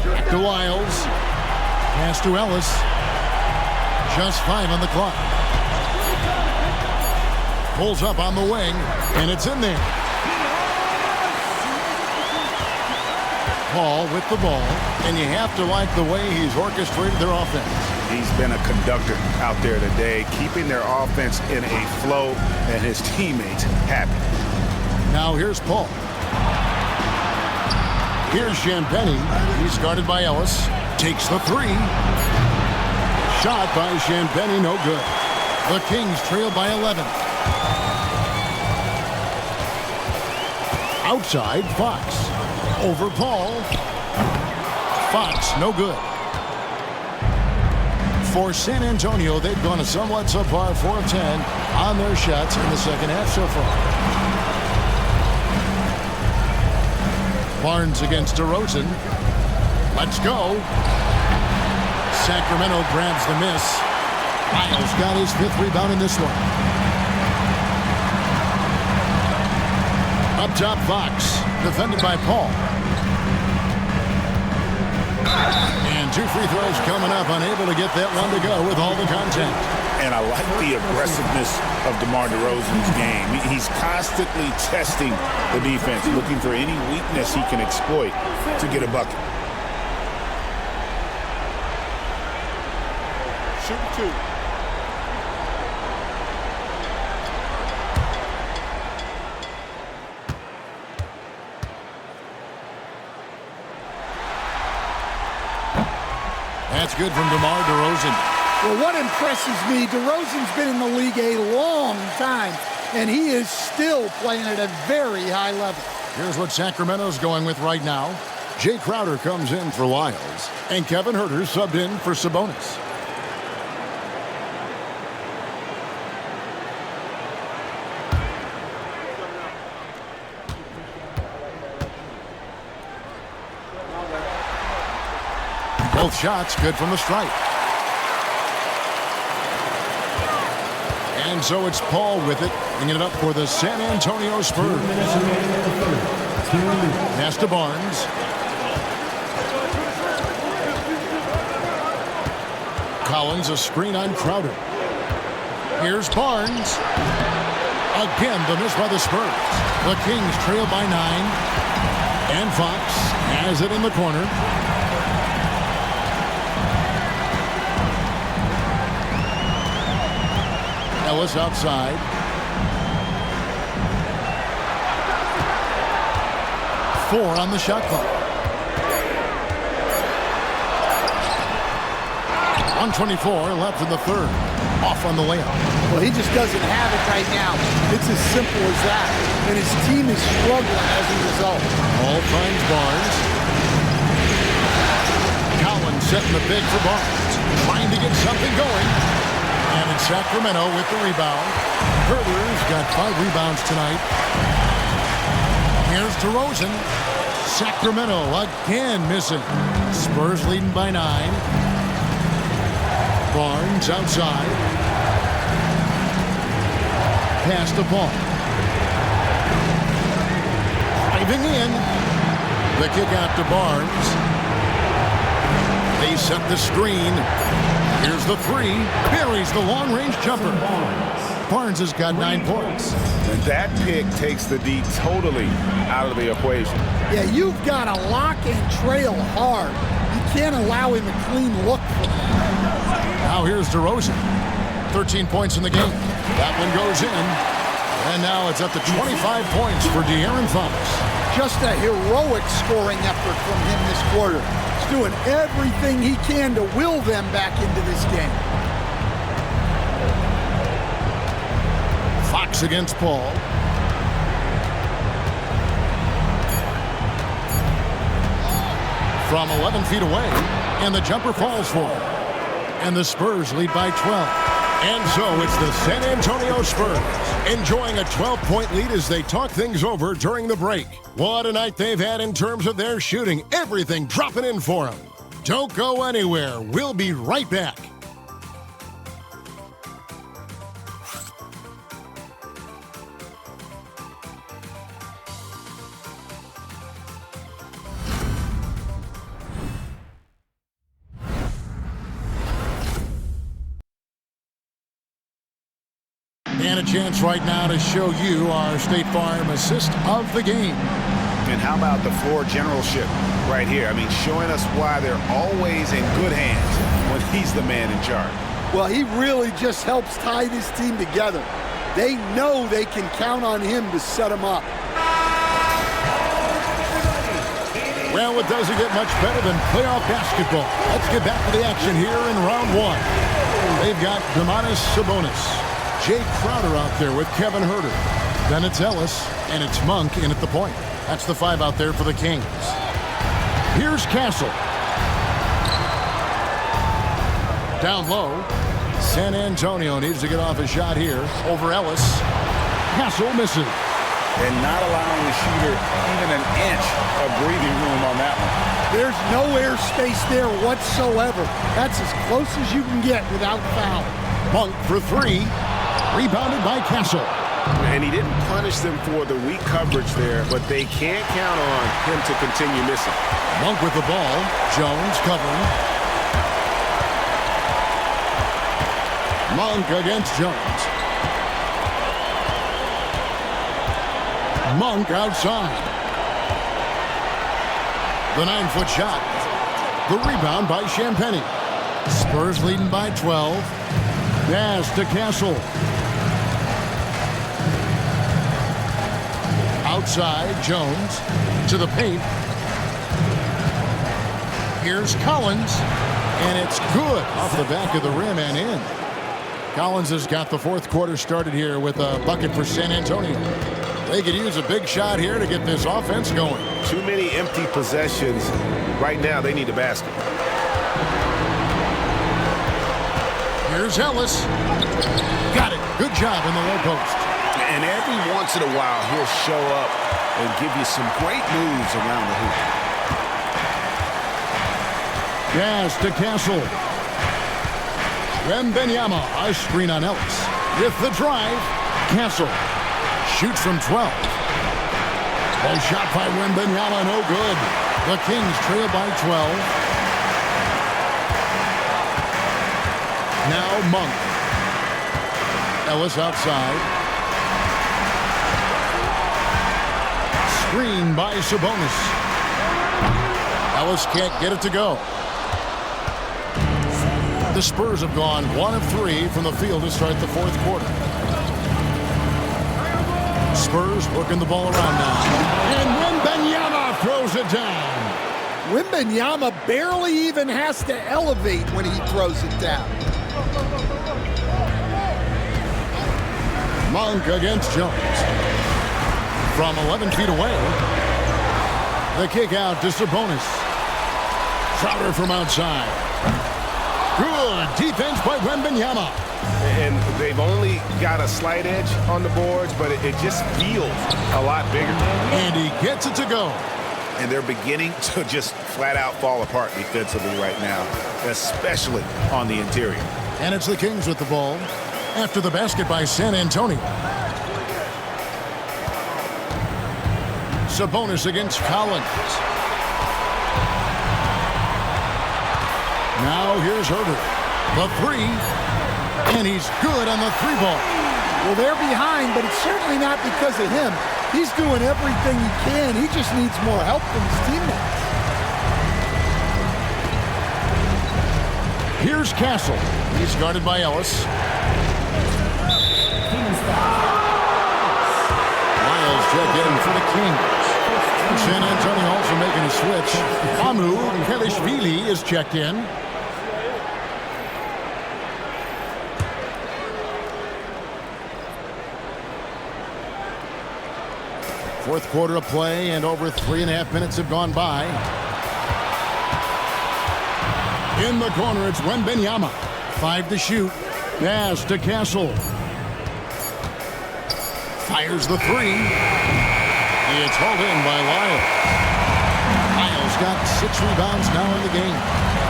Back to Wiles. Pass to Ellis. Just 5 on the clock. Pulls up on the wing, and it's in there. Paul with the ball, and you have to like the way he's orchestrated their offense. He's been a conductor out there today, keeping their offense in a flow and his teammates happy. Now here's Paul. Here's Champagny. He's guarded by Ellis. Takes the 3. Shot by Champagny, no good. The Kings trail by 11. Outside, Fox. Over Paul. Fox, no good. For San Antonio, they've gone a somewhat subpar 4 of 10 on their shots in the second half so far. Barnes against DeRozan. Let's go. Sacramento grabs the miss. Miles got his 5th rebound in this one. Up top, Fox. Defended by Paul. And 2 free throws coming up, unable to get that one to go with all the content. And I like the aggressiveness of DeMar DeRozan's game. He's constantly testing the defense, looking for any weakness he can exploit to get a bucket. Shoot 2. That's good from DeMar DeRozan. Well, what impresses me, DeRozan's been in the league a long time, and he is still playing at a very high level. Here's what Sacramento's going with right now. Jay Crowder comes in for Wiles, and Kevin Huerter subbed in for Sabonis. Both shots good from the stripe. And so it's Paul with it, bringing it up for the San Antonio Spurs. Pass to Barnes. Collins, a screen on Crowder. Here's Barnes. Again, the miss by the Spurs. The Kings trail by 9. And Fox has it in the corner. Ellis outside. Four on the shot clock. 1:24 left in the third. Off on the layup. Well, he just doesn't have it right now. It's as simple as that. And his team is struggling as a result. Ball finds Barnes. Collins setting the big for Barnes. Trying to get something going. And it's Sacramento with the rebound. Huerter's got 5 rebounds tonight. Here's DeRozan. Sacramento again missing. Spurs leading by 9. Barnes outside. pass to Paul. Driving in. The kick out to Barnes. They set the screen. Here's the three. Buries the long-range jumper. Barnes has got 9 points. And that pick takes the D totally out of the equation. Yeah, you've got to lock and trail hard. You can't allow him a clean look. Now here's DeRozan. 13 points in the game. That one goes in. And now it's up to 25 points for De'Aaron Fox. Just a heroic scoring effort from him this quarter. He's doing everything he can to will them back into this game. Fox against Paul. From 11 feet away, and the jumper falls for him. And the Spurs lead by 12. And so it's the San Antonio Spurs enjoying a 12-point lead as they talk things over during the break. What a night they've had in terms of their shooting. Everything dropping in for them. Don't go anywhere. We'll be right back. And a chance right now to show you our State Farm assist of the game. And how about the floor generalship right here? I mean, showing us why they're always in good hands when he's the man in charge. Well, he really just helps tie this team together. They know they can count on him to set them up. Well, it doesn't get much better than playoff basketball. Let's get back to the action here in round one. They've got Domantas Sabonis. Jay Crowder out there with Kevin Huerter. Then it's Ellis, and it's Monk in at the point. That's the 5 out there for the Kings. Here's Castle. Down low. San Antonio needs to get off a shot here over Ellis. Castle misses. And not allowing the shooter even an inch of breathing room on that one. There's no airspace there whatsoever. That's as close as you can get without foul. Monk for 3. Rebounded by Castle. And he didn't punish them for the weak coverage there, but they can't count on him to continue missing. Monk with the ball. Jones covering. Monk against Jones. Monk outside. The 9-foot shot. The rebound by Champagny. Spurs leading by 12. Pass to Castle. Outside, Jones to the paint. Here's Collins, and it's good off the back of the rim and in. Collins has got the fourth quarter started here with a bucket for San Antonio. They could use a big shot here to get this offense going. Too many empty possessions. Right now, they need a basket. Here's Ellis. Got it. Good job in the low post. And every once in a while, he'll show up and give you some great moves around the hoop. Pass to Castle. Wembanyama, a screen on Ellis. With the drive, Castle shoots from 12. Oh, shot by Wembanyama, no good. The Kings trail by 12. Now Monk. Ellis outside. Screen by Sabonis. Ellis can't get it to go. The Spurs have gone 1 of 3 from the field to start the fourth quarter. Spurs working the ball around now. And Wembanyama throws it down. Wembanyama barely even has to elevate when he throws it down. Monk against Jones. From 11 feet away. The kick out to Sabonis. Crowder from outside. Good defense by Wembanyama. And they've only got a slight edge on the boards, but it just feels a lot bigger. And he gets it to go. And they're beginning to just flat out fall apart defensively right now, especially on the interior. And it's the Kings with the ball after the basket by San Antonio. Sabonis against Collins. Now here's Herder. The three. And he's good on the three ball. Well, they're behind, but it's certainly not because of him. He's doing everything he can. He just needs more help from his teammates. Here's Castle. He's guarded by Ellis. Miles check in for the Kings. San Antonio also making a switch. Amu Kelishvili is checked in. Fourth quarter of play, and over 3.5 minutes have gone by. In the corner, it's Wembanyama. 5 to shoot. Pass to Castle. Fires the three. It's hauled in by Lyle. Lyle's got 6 rebounds now in the game.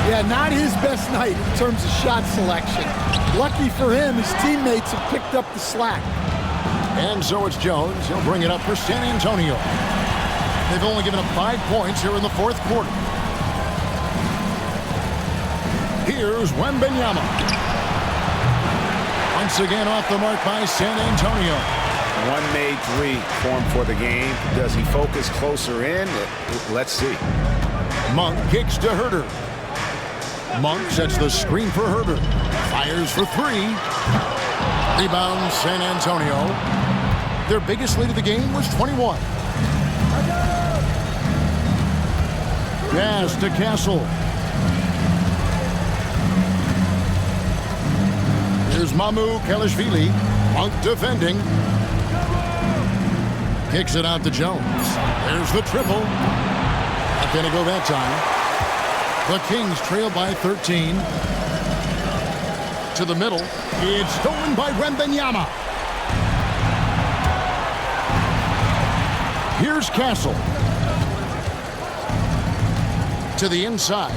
Yeah, not his best night in terms of shot selection. Lucky for him, his teammates have picked up the slack. And so it's Jones. He'll bring it up for San Antonio. They've only given up 5 points here in the fourth quarter. Here's Wembanyama. Once again off the mark by San Antonio. One made three formed for the game. Does he focus closer in? Let's see. Monk kicks to Herder. Monk sets the screen for Herder. Fires for 3. Rebound San Antonio. Their biggest lead of the game was 21. Pass to Castle. Here's Mamu Kelishvili. Monk defending. Kicks it out to Jones. There's the triple. Not going to go that time. The Kings trail by 13. To the middle. It's stolen by Wembanyama. Here's Castle. To the inside.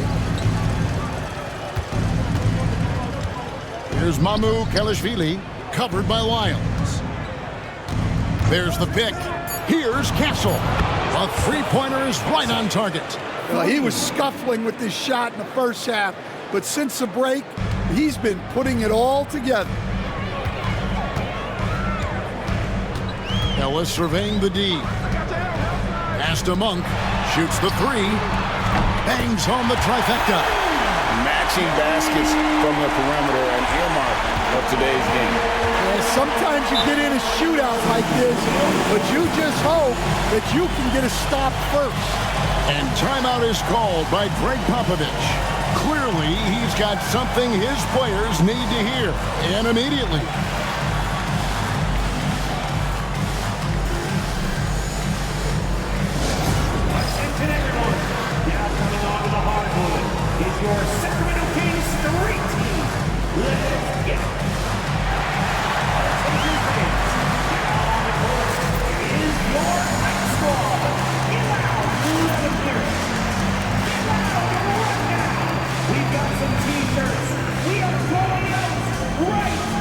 Here's Mamu Kelishvili, covered by Lyons. There's the pick. Here's Castle. A three-pointer is right on target. He was scuffling with this shot in the first half, but since the break, he's been putting it all together. Ellis surveying the D. Pass to Monk. Shoots the three. Bangs home the trifecta. Matching baskets from the perimeter, an earmark of today's game. Yeah, sometimes you get in a shootout like this, but you just hope that you can get a stop first. And timeout is called by Greg Popovich. Clearly, he's got something his players need to hear, and immediately. Attention everyone, now coming onto the hardwood is your Sacramento Kings street team. Let's get it. Attention fans, now on the court is your night squad. Get loud, let them hear it. Get loud right now. We've got some t-shirts. We are going out right now.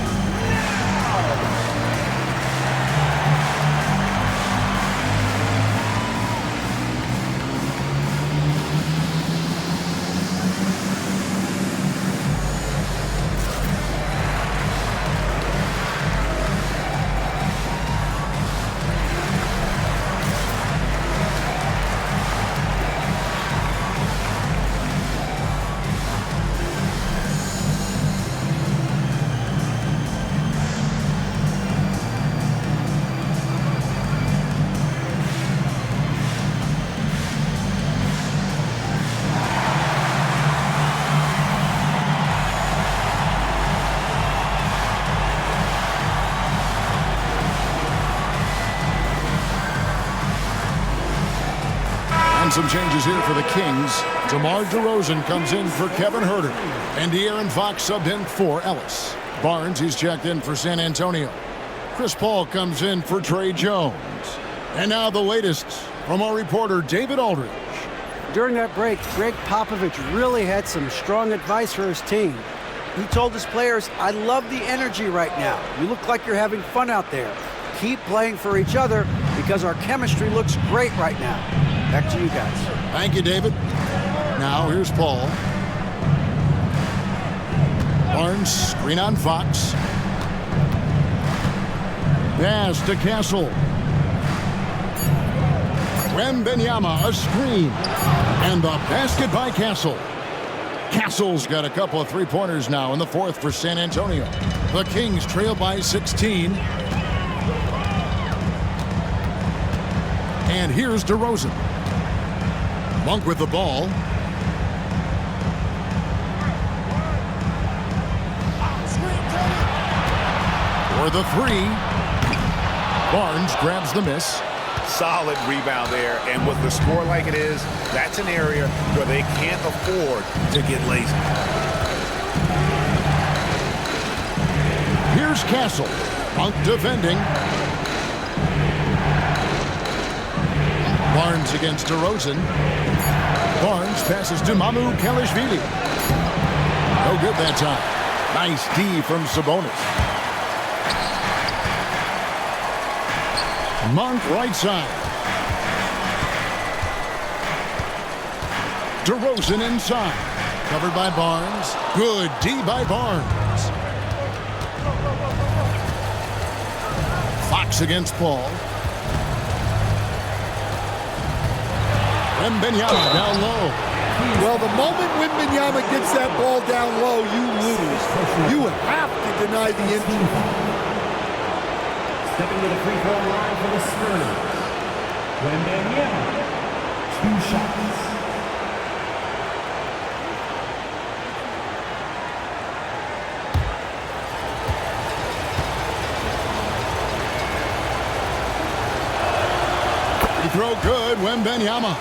Some changes here for the Kings. DeMar DeRozan comes in for Kevin Herter. And De'Aaron Fox subbed in for Ellis. Barnes, he's checked in for San Antonio. Chris Paul comes in for Trey Jones. And now the latest from our reporter, David Aldridge. During that break, Greg Popovich really had some strong advice for his team. He told his players, I love the energy right now. You look like you're having fun out there. Keep playing for each other because our chemistry looks great right now. Back to you guys. Thank you, David. Now here's Paul. Barnes, screen on Fox. Pass to Castle. Wembanyama, a screen. And the basket by Castle. Castle's got a couple of three-pointers now in the fourth for San Antonio. The Kings trail by 16. And here's DeRozan. Monk with the ball. For the three. Barnes grabs the miss. Solid rebound there, and with the score like it is, that's an area where they can't afford to get lazy. Here's Castle. Monk defending. Barnes against DeRozan. Barnes passes to Mamu Kelishvili. No good that time. Nice D from Sabonis. Monk right side. DeRozan inside. Covered by Barnes. Good D by Barnes. Fox against Paul. Wembanyama down low. Well, the moment Wembanyama gets that ball down low, you lose. You have to deny the entry. Stepping to the free throw line for the Spurs. Wembanyama, 2 shots. Free throw good, Wembanyama.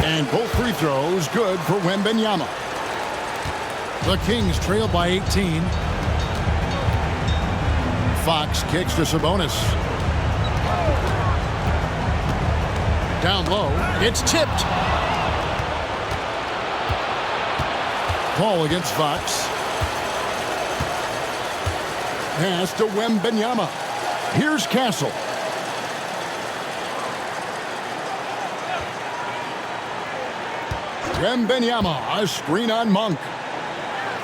And both free throws good for Wembanyama. The Kings trail by 18. Fox kicks to Sabonis. Down low. It's tipped. Paul against Fox. Pass to Wembanyama. Here's Castle. Wembanyama, a screen on Monk.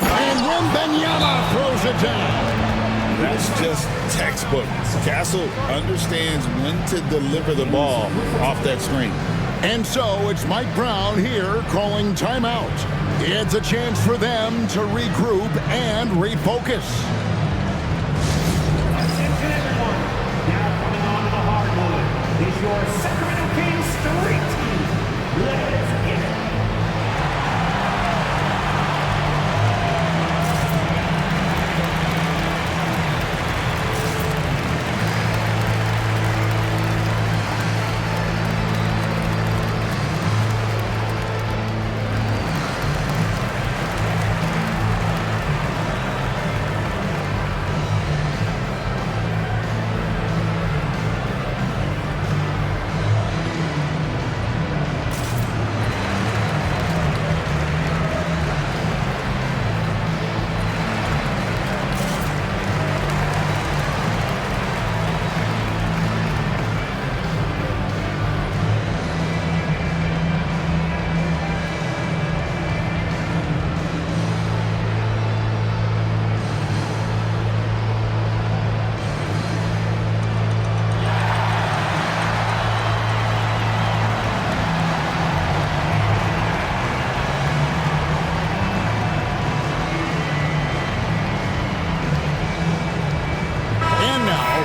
And Wembanyama throws it down. That's just textbook. Castle understands when to deliver the ball off that screen. And so it's Mike Brown here calling timeout. It's a chance for them to regroup and refocus. Attention everyone. Now coming on to the hardwood is your Sacramento Kings street team. Let's get it.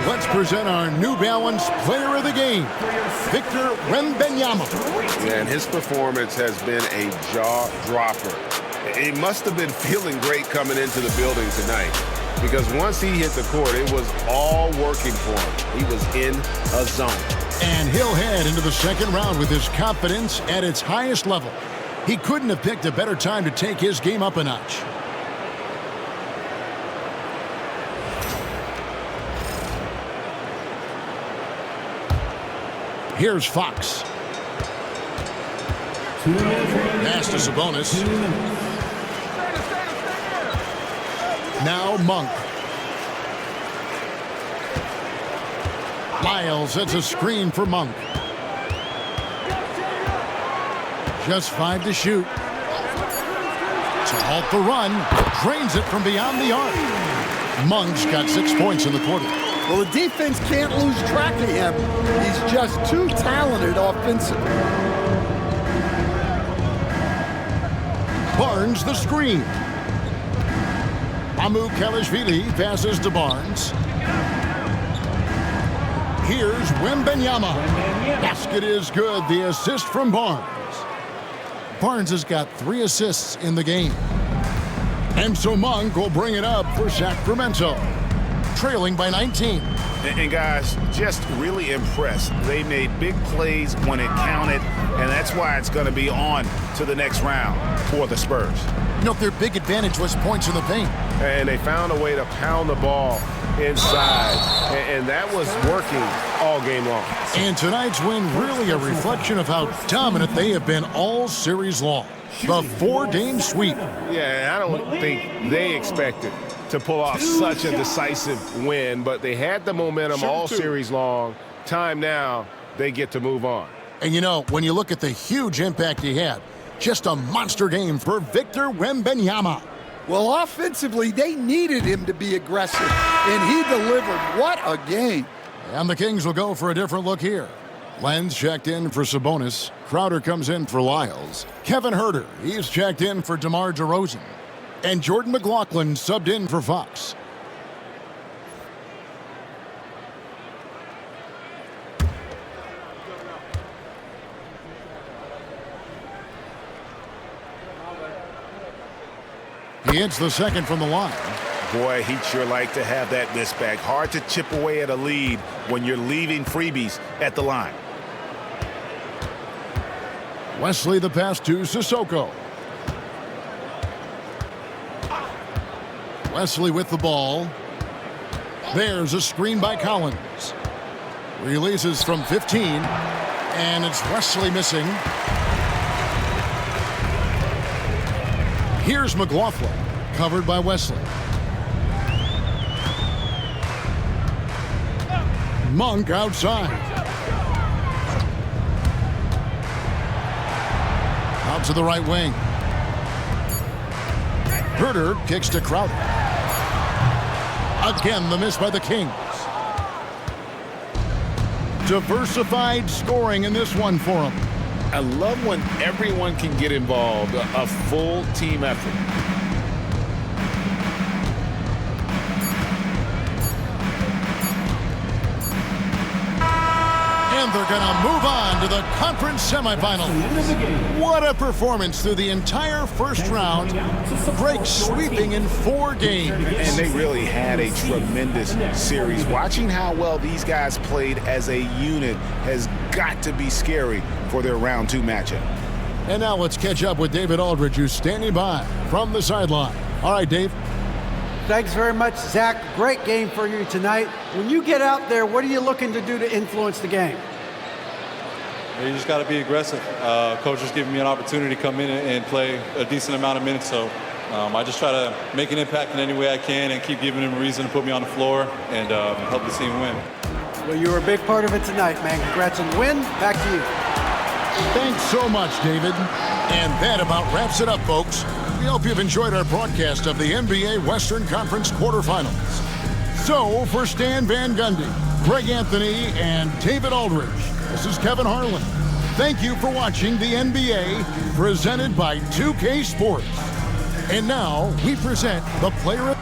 Let's present our New Balance Player of the Game, Victor Wembanyama. Yeah, and his performance has been a jaw-dropper. He must have been feeling great coming into the building tonight, because once he hit the court, it was all working for him. He was in a zone. And he'll head into the second round with his confidence at its highest level. He couldn't have picked a better time to take his game up a notch. Here's Fox. Pass to Sabonis. Now Monk. Lyles sets a screen for Monk. Just 5 to shoot. To halt the run. Drains it from beyond the arc. Monk's got 6 points in the quarter. Well, the defense can't lose track of him. He's just too talented offensively. Barnes the screen. Amu Kalashvili passes to Barnes. Here's Wembanyama. Basket is good. The assist from Barnes. Barnes has got 3 assists in the game. And so Monk will bring it up for Sacramento, trailing by 19. And guys, just really impressed. They made big plays when it counted, and that's why it's going to be on to the next round for the Spurs. You know, their big advantage was points in the paint. And they found a way to pound the ball inside, and that was working all game long. And tonight's win really a reflection of how dominant they have been all series long. The 4-game sweep. Yeah, I don't think they expected to pull off such a decisive win, but they had the momentum all series long. Time now, they get to move on. And you know, when you look at the huge impact he had, just a monster game for Victor Wembanyama. Well, offensively, they needed him to be aggressive, and he delivered. What a game. And the Kings will go for a different look here. Lenz checked in for Sabonis. Crowder comes in for Lyles. Kevin Huerter, he's checked in for DeMar DeRozan. And Jordan McLaughlin subbed in for Fox. He hits the second from the line. Boy, he'd sure like to have that miss back. Hard to chip away at a lead when you're leaving freebies at the line. Wesley the pass to Sissoko. Wesley with the ball. There's a screen by Collins. Releases from 15. And it's Wesley missing. Here's McLaughlin. Covered by Wesley. Monk outside. Out to the right wing. Huerter kicks to Crowder. Again, the miss by the Kings. Diversified scoring in this one for them. I love when everyone can get involved, a full team effort. And they're going to move on to the conference semifinals. What a performance through the entire first round. Break sweeping in 4 games. And they really had a tremendous series. Watching how well these guys played as a unit has got to be scary for their round 2 matchup. And now let's catch up with David Aldridge, who's standing by from the sideline. All right, Dave. Thanks very much, Zach. Great game for you tonight. When you get out there, what are you looking to do to influence the game? You just got to be aggressive. Coach is giving me an opportunity to come in and play a decent amount of minutes, so I just try to make an impact in any way I can and keep giving him a reason to put me on the floor and help the team win. Well, you were a big part of it tonight, man. Congrats on the win. Back to you. Thanks so much, David. And that about wraps it up, folks. We hope you've enjoyed our broadcast of the NBA Western Conference quarterfinals. So, for Stan Van Gundy, Greg Anthony, and David Aldridge, this is Kevin Harlan. Thank you for watching the NBA, presented by 2K Sports. And now, we present the player...